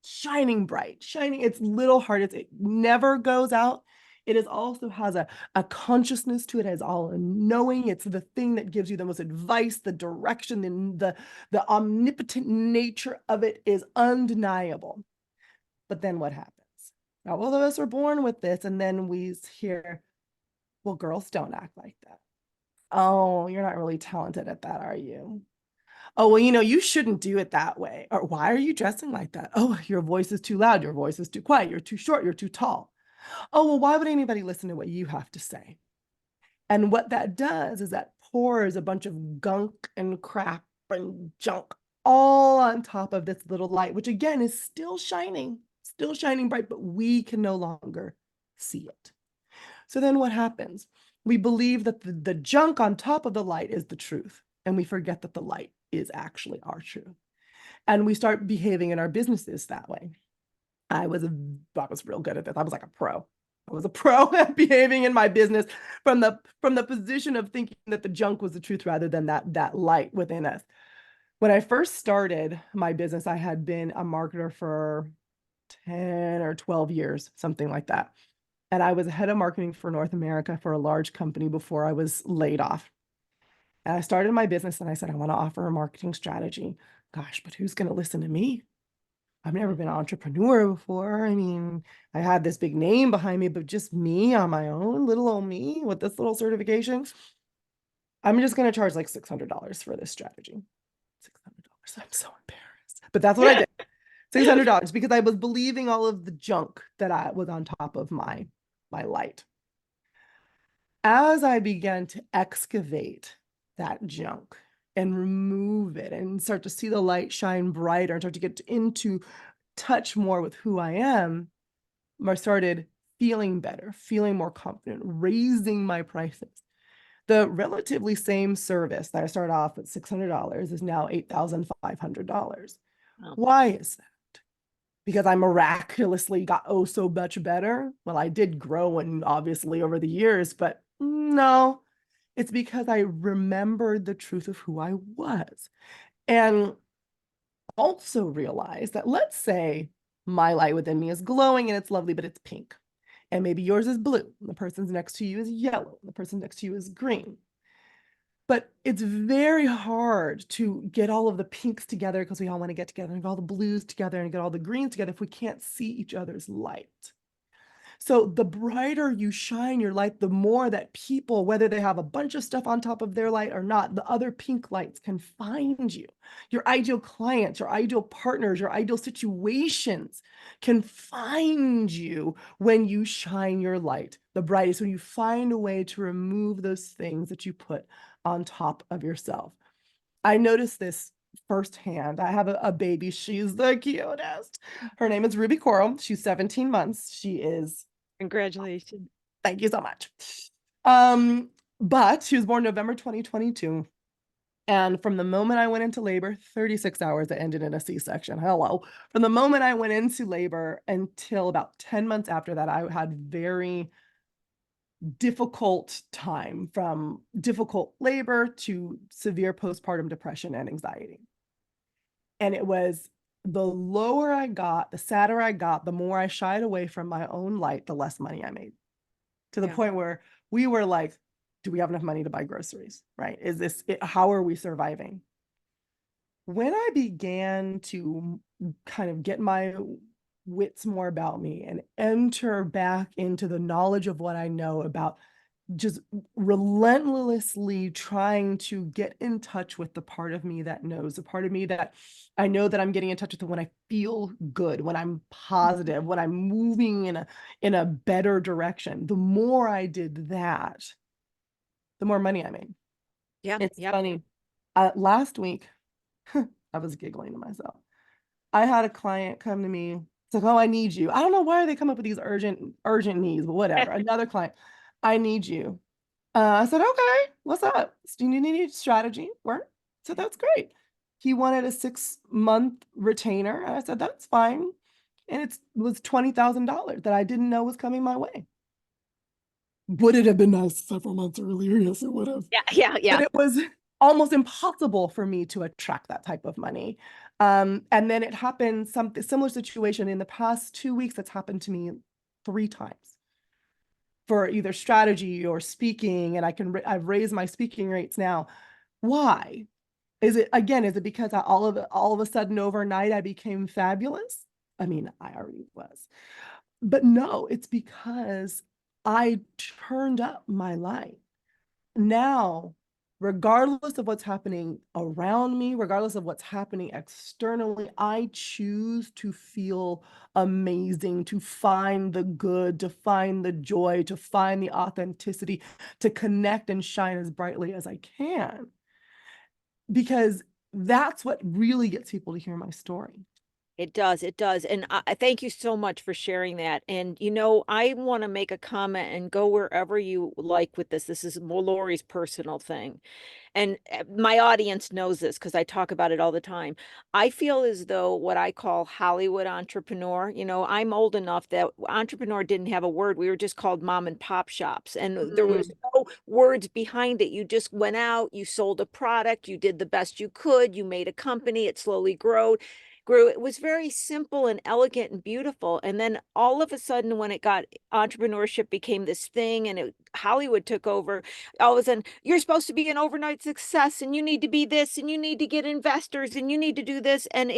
S3: shining bright, shining. It's little heart. It never goes out. It is also has a consciousness to it, as all a knowing. It's the thing that gives you the most advice, the direction, the omnipotent nature of it is undeniable. But then what happens? Now, all of us are born with this, and then we hear, well, girls don't act like that. Oh, you're not really talented at that, are you? Oh, well, you shouldn't do it that way. Or why are you dressing like that? Oh, your voice is too loud. Your voice is too quiet. You're too short. You're too tall. Oh, well, why would anybody listen to what you have to say? And what that does is that pours a bunch of gunk and crap and junk all on top of this little light, which again is still shining bright, but we can no longer see it. So then what happens? We believe that the junk on top of the light is the truth, and we forget that the light is actually our truth. And we start behaving in our businesses that way. I was real good at this. I was like a pro. I was a pro at behaving in my business from the position of thinking that the junk was the truth rather than that light within us. When I first started my business, I had been a marketer for 10 or 12 years, something like that. And I was head of marketing for North America for a large company before I was laid off. And I started my business and I said, I want to offer a marketing strategy. Gosh, but who's going to listen to me? I've never been an entrepreneur before. I mean, I had this big name behind me, but just me on my own, little old me with this little certification. I'm just going to charge like $600 for this strategy. $600. I'm so embarrassed. But that's what I did. $600 because I was believing all of the junk that I was on top of my light. As I began to excavate that junk and remove it and start to see the light shine brighter and start to get into touch more with who I am, I started feeling better, feeling more confident, raising my prices. The relatively same service that I started off at $600 is now $8,500.
S2: Wow.
S3: Why is that? Because I miraculously got so much better? Well, I did grow and obviously over the years, but no, it's because I remembered the truth of who I was. And also realized that, let's say my light within me is glowing and it's lovely, but it's pink. And maybe yours is blue, and the person's next to you is yellow, and the person next to you is green. But it's very hard to get all of the pinks together because we all want to get together and get all the blues together and get all the greens together if we can't see each other's light. So the brighter you shine your light, the more that people, whether they have a bunch of stuff on top of their light or not, the other pink lights can find you. Your ideal clients, your ideal partners, your ideal situations can find you when you shine your light the brightest, when you find a way to remove those things that you put on top of yourself. I noticed this firsthand. I have a baby. She's the cutest. Her name is Ruby Coral. She's 17 months. She is.
S2: Congratulations.
S3: Thank you so much. But she was born November 2022. And from the moment I went into labor, 36 hours, it ended in a C-section. Hello. From the moment I went into labor until about 10 months after that, I had very difficult time, from difficult labor to severe postpartum depression and anxiety. And it was the lower I got, the sadder I got, the more I shied away from my own light, the less money I made. To the point where we were like, do we have enough money to buy groceries, right? Is this it? How are we surviving? When I began to kind of get my wits more about me and enter back into the knowledge of what I know about just relentlessly trying to get in touch with the part of me that knows, the part of me that I know that I'm getting in touch with when I feel good, when I'm positive, when I'm moving in a better direction. The more I did that, the more money I made.
S2: Yeah.
S3: It's funny. Last week, I was giggling to myself. I had a client come to me. It's like, oh, I need you. I don't know why they come up with these urgent needs, but whatever. Another client, I need you. I said, okay, what's up? Do you need any strategy work? So that's great. He wanted a 6-month retainer. And I said, that's fine. And it was $20,000 that I didn't know was coming my way. Would it have been nice several months earlier? Yes, it would have.
S2: Yeah.
S3: But it was almost impossible for me to attract that type of money. And then it happened, something similar situation in the past 2 weeks. That's happened to me 3 times for either strategy or speaking. And I've raised my speaking rates now. Why? Is it because all of a sudden overnight I became fabulous? I mean, I already was. But no, it's because I turned up my light. Now, regardless of what's happening around me, regardless of what's happening externally, I choose to feel amazing, to find the good, to find the joy, to find the authenticity, to connect and shine as brightly as I can. Because that's what really gets people to hear my story.
S2: It does. It does. And I thank you so much for sharing that. And, I want to make a comment and go wherever you like with this. This is Lori's personal thing. And my audience knows this because I talk about it all the time. I feel as though what I call Hollywood entrepreneur, I'm old enough that entrepreneur didn't have a word. We were just called mom and pop shops. And there was no words behind it. You just went out, you sold a product, you did the best you could, you made a company, it slowly grew. It was very simple and elegant and beautiful. And then all of a sudden, when entrepreneurship became this thing and Hollywood took over, all of a sudden, you're supposed to be an overnight success and you need to be this and you need to get investors and you need to do this. And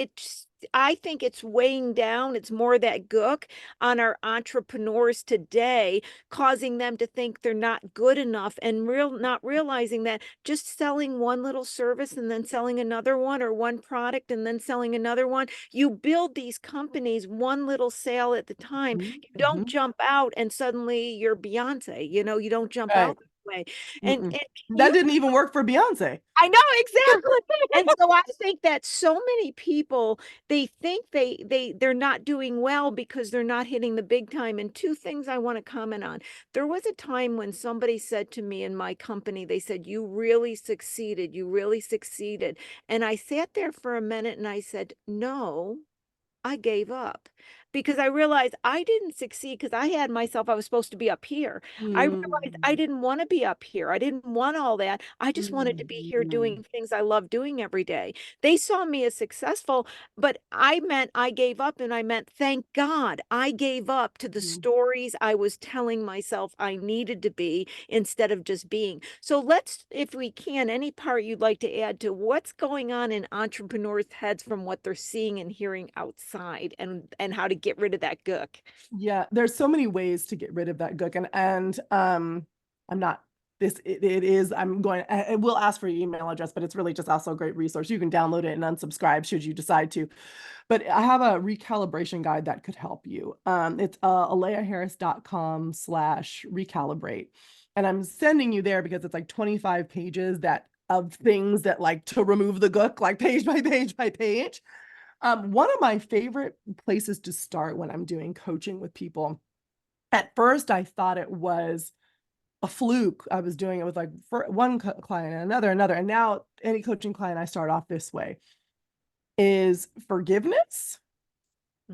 S2: I think it's weighing down. It's more that gook on our entrepreneurs today, causing them to think they're not good enough and not realizing that just selling one little service and then selling another one, or one product and then selling another one, you build these companies one little sale at the time. You don't jump out and suddenly you're Beyonce, you don't jump out way.
S3: Mm-mm.
S2: And
S3: That didn't even work for Beyonce.
S2: I know exactly. And so I think that so many people, they think they're not doing well because they're not hitting the big time. And two things I want to comment on. There was a time when somebody said to me in my company, they said, "You really succeeded. You really succeeded." And I sat there for a minute and I said, "No, I gave up." Because I realized I didn't succeed because I had myself, I was supposed to be up here. I realized I didn't want to be up here. I didn't want all that. I just wanted to be here doing things I love doing every day. They saw me as successful, but I meant I gave up, and I meant, thank God I gave up to the stories I was telling myself I needed to be instead of just being. So let's, if we can, any part you'd like to add to what's going on in entrepreneurs' heads from what they're seeing and hearing outside, and how to get rid of that gook.
S3: Yeah, there's so many ways to get rid of that gook, and I'm not this. It is. I'm going. I will ask for your email address, but it's really just also a great resource. You can download it and unsubscribe should you decide to. But I have a recalibration guide that could help you. It's aleyaharris.com/recalibrate, and I'm sending you there because it's like 25 pages of things that like to remove the gook, like page by page by page. One of my favorite places to start when I'm doing coaching with people, at first I thought it was a fluke. I was doing it with like for one client and another, and now any coaching client I start off this way is forgiveness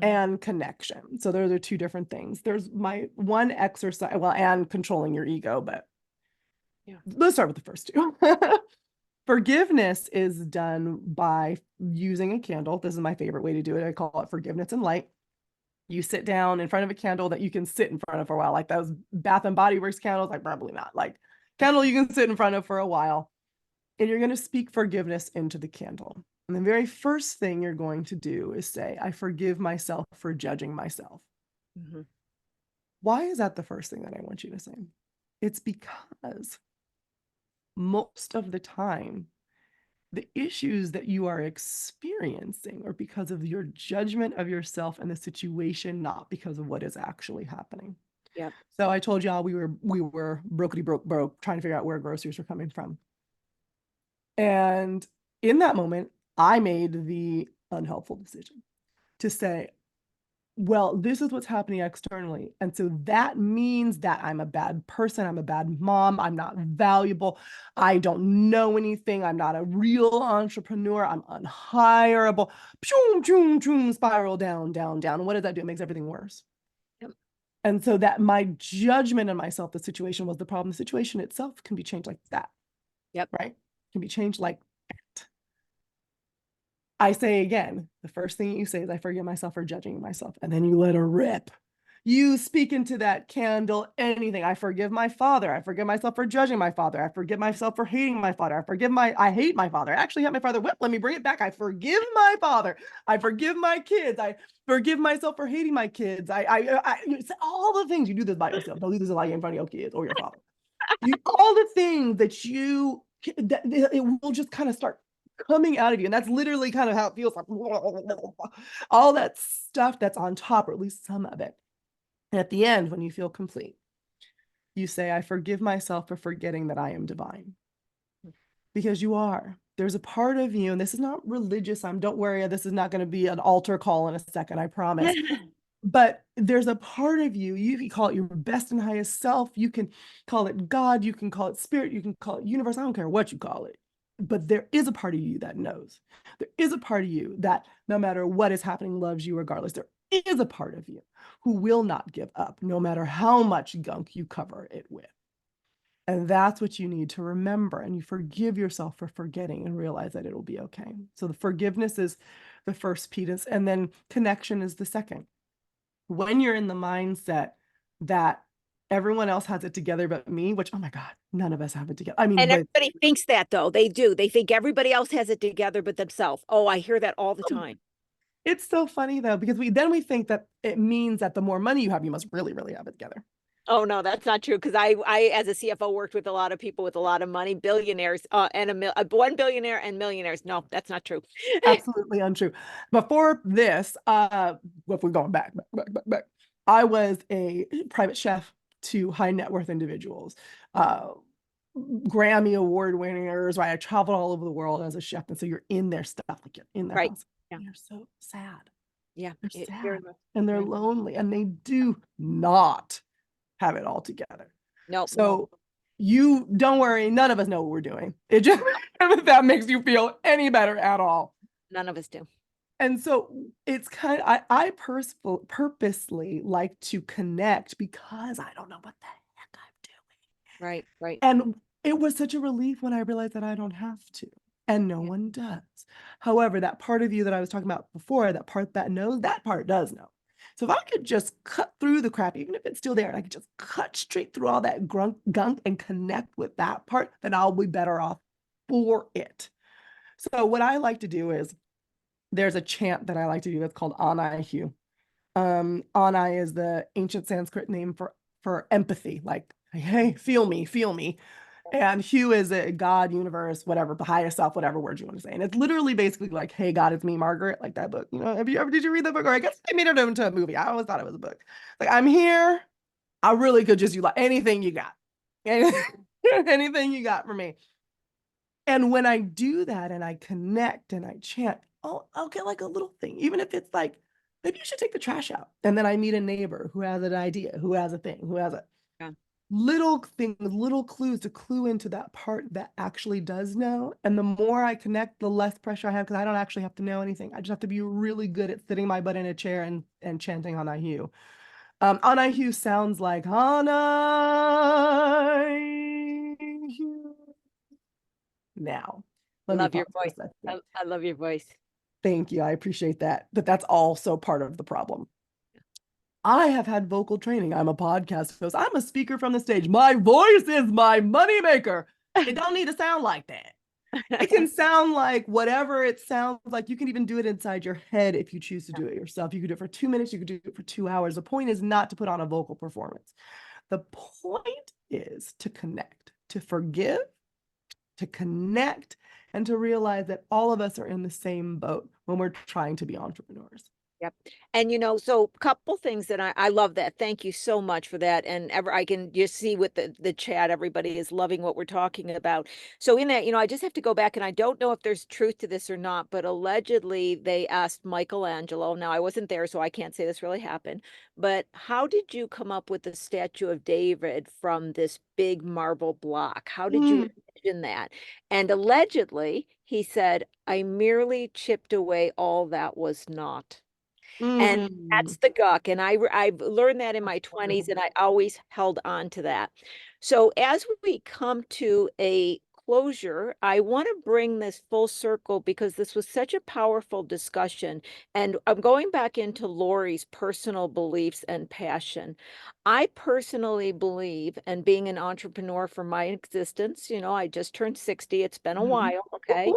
S3: and connection. So those are two different things. There's my one exercise, well, and controlling your ego, but yeah, let's start with the first two. Forgiveness is done by using a candle. This is my favorite way to do it. I call it forgiveness and light. You sit down in front of a candle that you can sit in front of for a while, like those Bath and Body Works candles, like probably not, like candle you can sit in front of for a while. And you're going to speak forgiveness into the candle. And the very first thing you're going to do is say, I forgive myself for judging myself. Mm-hmm. Why is that the first thing that I want you to say? It's because most of the time, the issues that you are experiencing are because of your judgment of yourself and the situation, not because of what is actually happening.
S2: Yep.
S3: So I told y'all we were broke trying to figure out where groceries were coming from. And in that moment, I made the unhelpful decision to say, well, this is what's happening externally. And so that means that I'm a bad person. I'm a bad mom. I'm not valuable. I don't know anything. I'm not a real entrepreneur. I'm unhireable. Choom, choom, choom, spiral down, down, down. What does that do? It makes everything worse. Yep. And so that my judgment of myself, the situation was the problem. The situation itself can be changed like that.
S2: Yep.
S3: Right? Can be changed like that. I say again, the first thing you say is, I forgive myself for judging myself. And then you let her rip. You speak into that candle anything. I forgive my father. I forgive myself for judging my father. I forgive myself for hating my father. I hate my father. I actually hate my father. Let me bring it back. I forgive my father. I forgive my kids. I forgive myself for hating my kids. All the things. You do this by yourself. Don't do this like in front of your kids or your father. All the things that it will just kind of start coming out of you. And that's literally kind of how it feels, like all that stuff that's on top, or at least some of it. And at the end, when you feel complete, you say, I forgive myself for forgetting that I am divine. Because you are. There's a part of you, and this is not religious. Don't worry, this is not going to be an altar call in a second, I promise. But there's a part of you, you can call it your best and highest self. You can call it God. You can call it spirit. You can call it universe. I don't care what you call it. But there is a part of you that knows. There is a part of you that no matter what is happening, loves you regardless. There is a part of you who will not give up, no matter how much gunk you cover it with. And that's what you need to remember. And you forgive yourself for forgetting and realize that it'll be okay. So the forgiveness is the first piece, and then connection is the second. When you're in the mindset that everyone else has it together but me, which, oh my God, none of us have it together. I mean,
S2: and everybody thinks that, though. They do. They think everybody else has it together but themselves. Oh, I hear that all the time.
S3: It's so funny, though, because we think that it means that the more money you have, you must really, really have it together.
S2: Oh, no, that's not true. Because I, as a CFO, worked with a lot of people with a lot of money, billionaires, and one billionaire and millionaires. No, that's not true.
S3: Absolutely untrue. Before this, if we're going back, I was a private chef to high net worth individuals. Grammy Award winners, right? I traveled all over the world as a chef. And so you're in their stuff, like you're in their
S2: Right.
S3: house.
S2: Yeah.
S3: And you're so sad.
S2: Yeah.
S3: They're
S2: It very
S3: sad
S2: much.
S3: and they're
S2: Yeah.
S3: lonely and they do not have it all together.
S2: Nope.
S3: So you don't worry, none of us know what we're doing. It just, if that makes you feel any better at all.
S2: None of us do.
S3: And so it's kind of, I purposely like to connect because I don't know what the heck I'm doing.
S2: Right. Right.
S3: And it was such a relief when I realized that I don't have to, and no one does. However, that part of you that I was talking about before, that part that knows, that part does know. So if I could just cut through the crap, even if it's still there, and I could just cut straight through all that gunk and connect with that part, then I'll be better off for it. So what I like to do is, there's a chant that I like to do that's called Anahu. Anai is the ancient Sanskrit name for empathy, like, hey, feel me, feel me. And Hu is a God, universe, whatever, the highest self, whatever word you want to say. And it's literally basically like, hey, God, it's me, Margaret, like that book. You know, did you read that book? Or I guess they made it into a movie. I always thought it was a book. Like, I'm here. I really could just use like anything you got. Anything you got for me. And when I do that and I connect and I chant, I'll get like a little thing, even if it's like, maybe you should take the trash out. And then I meet a neighbor who has an idea, who has a thing, who has a little things, little clues to clue into that part that actually does know. And the more I connect, the less pressure I have, because I don't actually have to know anything. I just have to be really good at sitting my butt in a chair and chanting Anahu. Anahu sounds like Anahu. Now, let me
S2: Love your
S3: pause
S2: voice.
S3: for a second.
S2: I love your voice.
S3: Thank you. I appreciate that. But that's also part of the problem. I have had vocal training. I'm a podcast host. I'm a speaker from the stage. My voice is my moneymaker. It don't need to sound like that. It can sound like whatever it sounds like. You can even do it inside your head if you choose to do it yourself. You could do it for 2 minutes. You could do it for 2 hours. The point is not to put on a vocal performance. The point is to connect, to forgive, to connect, and to realize that all of us are in the same boat when we're trying to be entrepreneurs.
S2: Yep. And, you know, so a couple things that I love that. Thank you so much for that. And I can just see with the chat, everybody is loving what we're talking about. So in that, you know, I just have to go back, and I don't know if there's truth to this or not, but allegedly they asked Michelangelo. Now, I wasn't there, so I can't say this really happened, but how did you come up with the statue of David from this big marble block? How did you envision that? And allegedly he said, I merely chipped away all that was not. And that's the guck. And I've learned that in my 20s, and I always held on to that. So as we come to a closure, I want to bring this full circle because this was such a powerful discussion. And I'm going back into Lori's personal beliefs and passion. I personally believe, and being an entrepreneur for my existence, you know, I just turned 60. It's been a while, okay?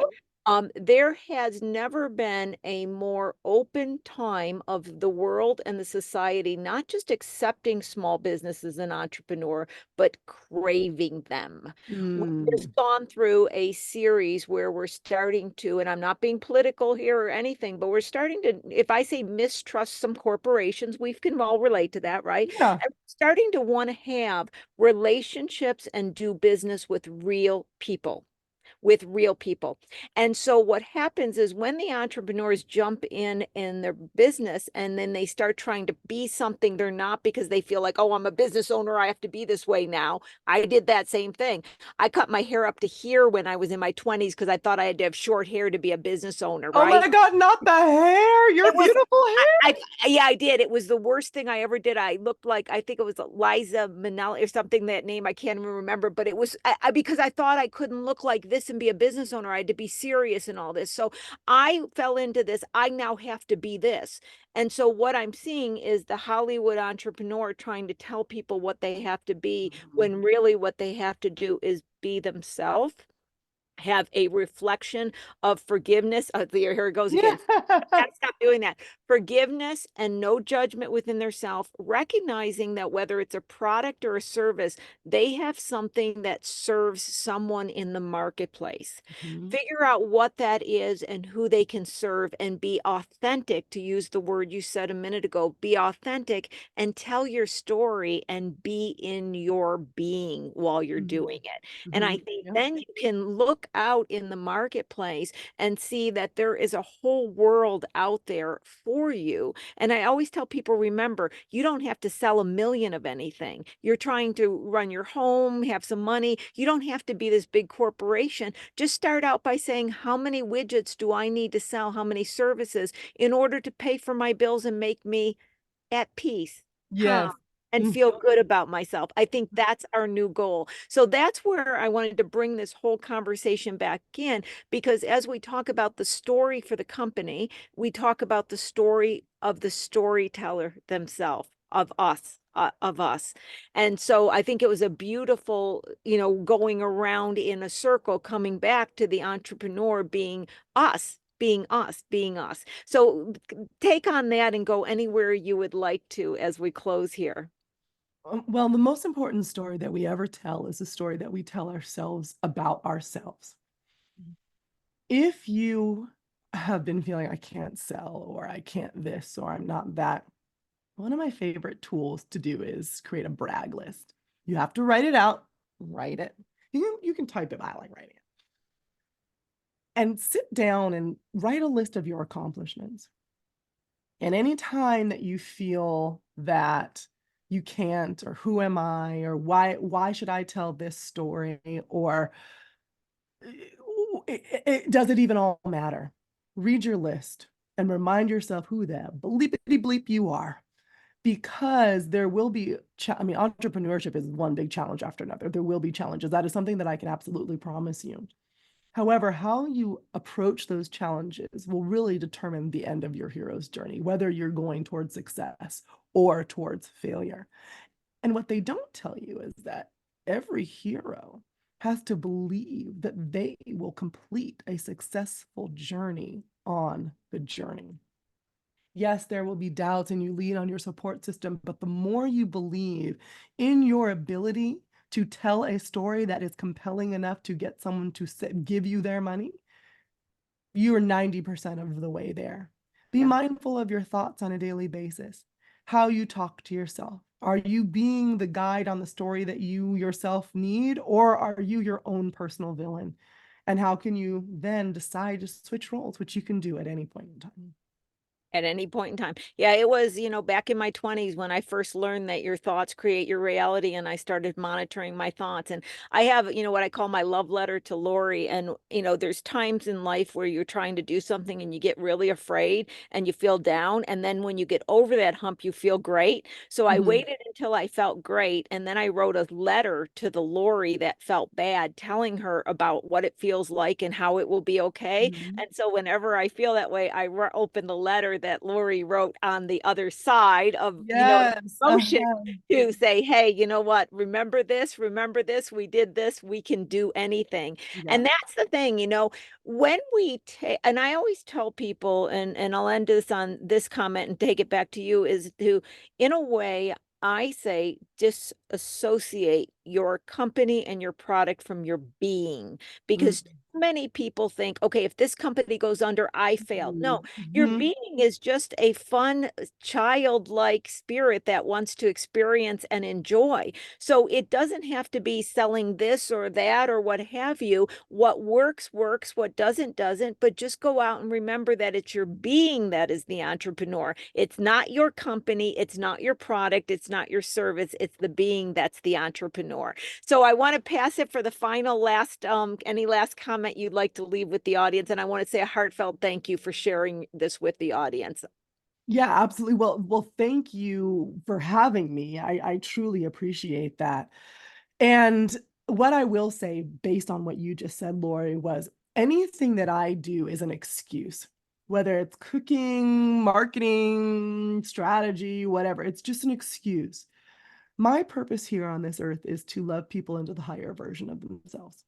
S2: There has never been a more open time of the world and the society, not just accepting small businesses and entrepreneur, but craving them. We've just gone through a series where we're starting to, and I'm not being political here or anything, but we're starting to, if I say mistrust some corporations, we can all relate to that, right?
S3: Yeah.
S2: And we're starting to want to have relationships and do business with real people. And so what happens is when the entrepreneurs jump in their business and then they start trying to be something they're not because they feel like, oh, I'm a business owner, I have to be this way now. I did that same thing. I cut my hair up to here when I was in my 20s because I thought I had to have short hair to be a business owner, right?
S3: Oh my God, not the hair, your beautiful hair.
S2: Yeah, I did. It was the worst thing I ever did. I looked like, I think it was Liza Minnelli or something, that name, I can't even remember, but it was because I thought I couldn't look like this and be a business owner. I had to be serious and all this. So I fell into this. I now have to be this. And so what I'm seeing is the Hollywood entrepreneur trying to tell people what they have to be when really what they have to do is be themselves. Have a reflection of forgiveness. Here it goes again. Gotta stop doing that. Forgiveness and no judgment within their self, recognizing that whether it's a product or a service, they have something that serves someone in the marketplace.
S3: Mhm.
S2: Figure out what that is and who they can serve, and be authentic, to use the word you said a minute ago. Be authentic and tell your story and be in your being while you're doing it. And I
S3: Mhm.
S2: think
S3: Yeah.
S2: then you can look out in the marketplace and see that there is a whole world out there for you. And I always tell people, remember, you don't have to sell a million of anything. You're trying to run your home, have some money. You don't have to be this big corporation. Just start out by saying, how many widgets do I need to sell? How many services in order to pay for my bills and make me at peace, calm,
S3: Yes.
S2: and
S3: Mm.
S2: feel good about myself? I think that's our new goal. So that's where I wanted to bring this whole conversation back in, because as we talk about the story for the company, we talk about the story of the storyteller themselves, of us. Of us. And so I think it was a beautiful, going around in a circle, coming back to the entrepreneur being us, being us, being us. So take on that and go anywhere you would like to as we close here.
S3: Well, the most important story that we ever tell is the story that we tell ourselves about ourselves. If you have been feeling I can't sell, or I can't this, or I'm not that, one of my favorite tools to do is create a brag list. You have to write it out, write it. You can type it. I like writing it. And sit down and write a list of your accomplishments. And any time that you feel that you can't, or who am I, or why should I tell this story, or does it even all matter? Read your list and remind yourself who the bleepity bleep you are, because there will be, entrepreneurship is one big challenge after another. There will be challenges. That is something that I can absolutely promise you. However, how you approach those challenges will really determine the end of your hero's journey, whether you're going towards success or towards failure. And what they don't tell you is that every hero has to believe that they will complete a successful journey on the journey. Yes, there will be doubts and you lean on your support system, but the more you believe in your ability to tell a story that is compelling enough to get someone to give you their money, you are 90% of the way there. Be mindful of your thoughts on a daily basis, how you talk to yourself. Are you being the guide on the story that you yourself need, or are you your own personal villain? And how can you then decide to switch roles, which you can do at any point in time?
S2: At any point in time. Yeah, it was, back in my 20s when I first learned that your thoughts create your reality, and I started monitoring my thoughts. And I have, what I call my love letter to Lori. And, there's times in life where you're trying to do something and you get really afraid and you feel down. And then when you get over that hump, you feel great. So I
S3: Mhm.
S2: waited until I felt great. And then I wrote a letter to the Lori that felt bad, telling her about what it feels like and how it will be okay.
S3: Mhm.
S2: And so whenever I feel that way, I open the letter that Lori wrote on the other side of, the
S3: Yes.
S2: emotion, to say, hey, you know what? Remember this, we did this, we can do anything.
S3: Yeah.
S2: And that's the thing, when we take, and I always tell people, and I'll end this on this comment and take it back to you, is to, in a way, I say disassociate your company and your product from your being, because
S3: Mhm.
S2: many people think, okay, if this company goes under, I failed. No, your
S3: Mhm.
S2: being is just a fun, childlike spirit that wants to experience and enjoy. So it doesn't have to be selling this or that or what have you. What works, works. What doesn't, doesn't. But just go out and remember that it's your being that is the entrepreneur. It's not your company. It's not your product. It's not your service. It's the being that's the entrepreneur. So I want to pass it for the final any last comment you'd like to leave with the audience. And I want to say a heartfelt thank you for sharing this with the audience.
S3: Yeah, absolutely. Well, thank you for having me. I truly appreciate that. And what I will say, based on what you just said, Lori, was anything that I do is an excuse, whether it's cooking, marketing, strategy, whatever. It's just an excuse. My purpose here on this earth is to love people into the higher version of themselves.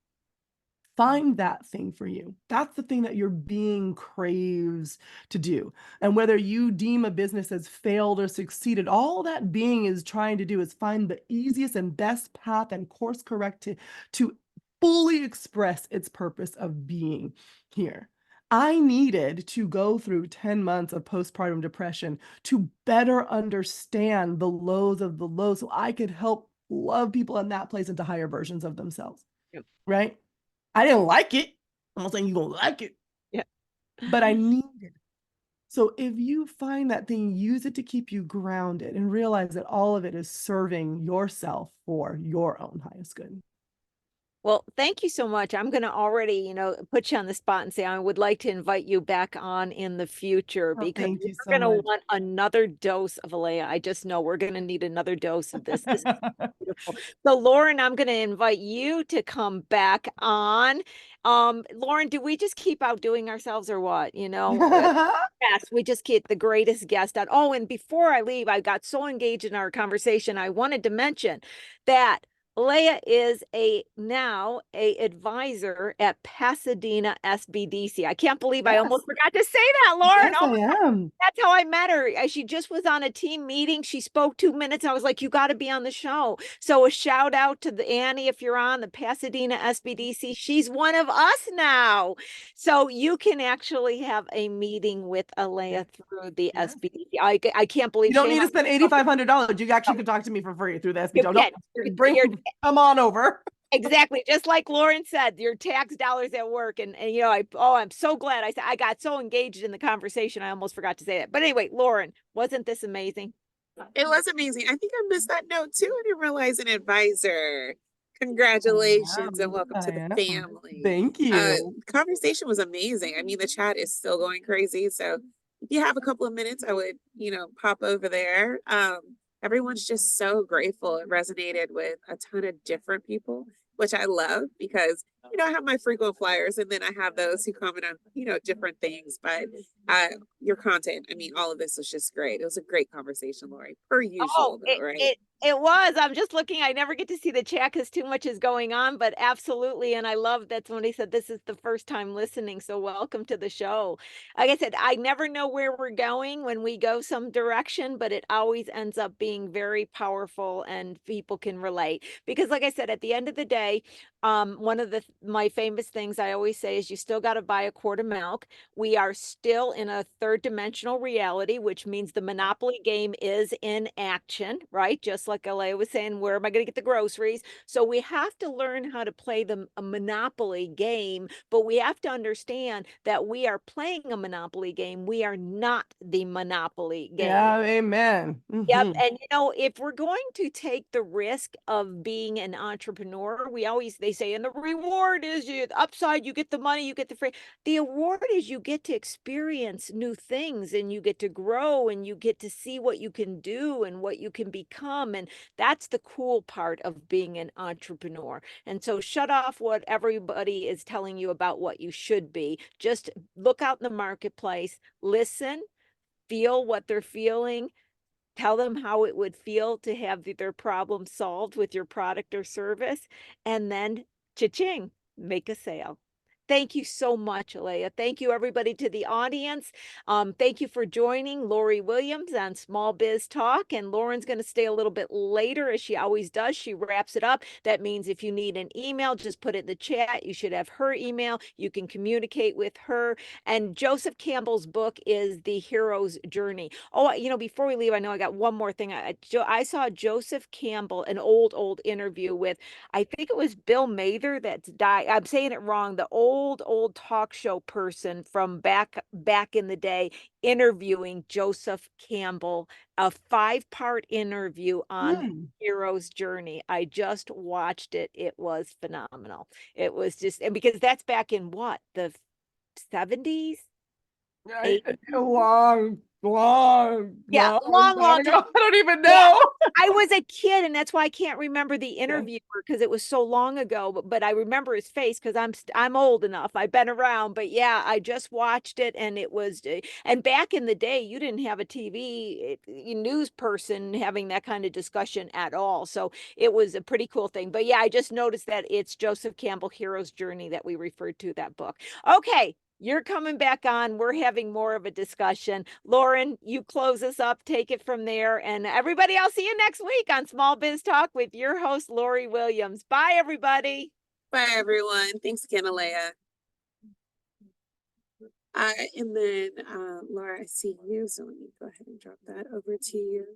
S3: Find that thing for you. That's the thing that your being craves to do. And whether you deem a business as failed or succeeded, all that being is trying to do is find the easiest and best path and course correct to fully express its purpose of being here. I needed to go through 10 months of postpartum depression to better understand the lows of the low so I could help love people in that place into higher versions of themselves.
S2: Yep.
S3: Right? I didn't like it. I'm not saying you're gonna like it.
S2: Yeah.
S3: But I needed it. So if you find that thing, use it to keep you grounded and realize that all of it is serving yourself for your own highest good.
S2: Well, thank you so much. I'm going to already, put you on the spot and say I would like to invite you back on in the future
S3: Oh,
S2: because
S3: thank you
S2: we're
S3: so
S2: going to
S3: much.
S2: want another dose of Aleya. I just know we're going to need another dose of this. This is beautiful. So, Lauren, I'm going to invite you to come back on. Lauren, do we just keep outdoing ourselves or what? Yes, we just get the greatest guest on. Oh, and before I leave, I got so engaged in our conversation. I wanted to mention that Aleya is now a advisor at Pasadena SBDC. I can't believe I
S3: Yes.
S2: almost forgot to say that, Lauren.
S3: Yes,
S2: Oh,
S3: I am.
S2: that's how I met her. She just was on a team meeting. She spoke 2 minutes. I was like, you got to be on the show. So a shout out to Annie, if you're on the Pasadena SBDC. She's one of us now. So you can actually have a meeting with Aleya through the
S3: Yes.
S2: SBDC. I can't believe
S3: You don't
S2: shame
S3: need to
S2: on
S3: spend
S2: myself.
S3: $8,500. You actually can talk to me for free through the
S2: You
S3: SBDC.
S2: can.
S3: Come on over.
S2: Exactly. Just like Lauren said, your tax dollars at work. And I'm so glad I got so engaged in the conversation. I almost forgot to say that. But anyway, Lauren, wasn't this amazing?
S1: It was amazing. I think I missed that note too. I didn't realize an advisor. Congratulations and welcome to the family.
S3: Thank you.
S1: Conversation was amazing. I mean, the chat is still going crazy. So if you have a couple of minutes, I would, pop over there. Everyone's just so grateful. It resonated with a ton of different people, which I love because, I have my frequent flyers and then I have those who comment on, different things. But your content, I mean, all of this was just great. It was a great conversation, Lori, per usual, though, right?
S2: It was. I'm just looking. I never get to see the chat because too much is going on, but absolutely. And I love that somebody said this is the first time listening. So welcome to the show. Like I said, I never know where we're going when we go some direction, but it always ends up being very powerful and people can relate. Because like I said, at the end of the day, one of my famous things I always say is you still got to buy a quart of milk. We are still in a third dimensional reality, which means the monopoly game is in action, right? Just like Aleya was saying, where am I going to get the groceries? So we have to learn how to play a monopoly game, but we have to understand that we are playing a monopoly game. We are not the monopoly game.
S3: Yeah, amen.
S2: Yep. And if we're going to take the risk of being an entrepreneur, they say, and the reward is the upside, you get the money, you get the free. The award is you get to experience new things and you get to grow and you get to see what you can do and what you can become. And that's the cool part of being an entrepreneur. And so shut off what everybody is telling you about what you should be. Just look out in the marketplace, listen, feel what they're feeling. Tell them how it would feel to have their problem solved with your product or service, and then cha-ching, make a sale. Thank you so much, Aleya. Thank you, everybody, to the audience. Thank you for joining Lori Williams on Small Biz Talk. And Lauren's going to stay a little bit later, as she always does. She wraps it up. That means if you need an email, just put it in the chat. You should have her email. You can communicate with her. And Joseph Campbell's book is The Hero's Journey. Oh, before we leave, I know I got one more thing. I saw Joseph Campbell, an old interview with, I think it was Bill Mather that's died. I'm saying it wrong. The old talk show person from back in the day interviewing Joseph Campbell, a 5-part interview on Hero's Journey. I just watched it. It was phenomenal. It was just, and because that's back in what, the 70s?
S3: A long long,
S2: Yeah,
S3: long
S2: long
S3: time
S2: time.
S3: ago. I don't even
S2: Yeah.
S3: know.
S2: I was a kid, and that's why I can't remember the interviewer because it was so long ago. But I remember his face because I'm old enough. I've been around. But yeah, I just watched it, and it was. And back in the day, you didn't have a TV news person having that kind of discussion at all. So it was a pretty cool thing. But yeah, I just noticed that it's Joseph Campbell Hero's Journey that we referred to that book. Okay. You're coming back on. We're having more of a discussion. Lauren, you close us up, take it from there. And everybody, I'll see you next week on Small Biz Talk with your host, Lori Williams. Bye, everybody.
S1: Bye, everyone. Thanks again, Aleya. And then, Laura, I see you, so let me go ahead and drop that over to you.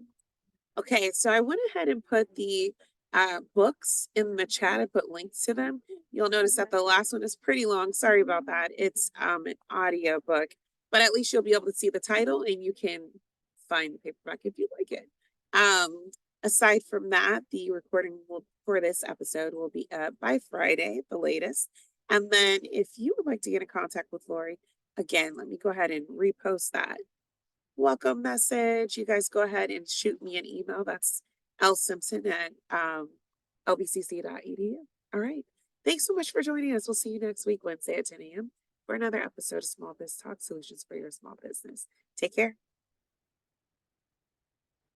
S1: Okay, so I went ahead and put the books in the chat. I put links to them. You'll notice that the last one is pretty long. Sorry about that. It's an audio book, but at least you'll be able to see the title and you can find the paperback if you like it. Aside from that, the recording for this episode will be up by Friday, the latest. And then if you would like to get in contact with Lori, again, let me go ahead and repost that welcome message. You guys go ahead and shoot me an email. That's lsimpson@lbcc.edu. All right. Thanks so much for joining us. We'll see you next week, Wednesday at 10 a.m. for another episode of Small Biz Talk, Solutions for Your Small Business. Take care.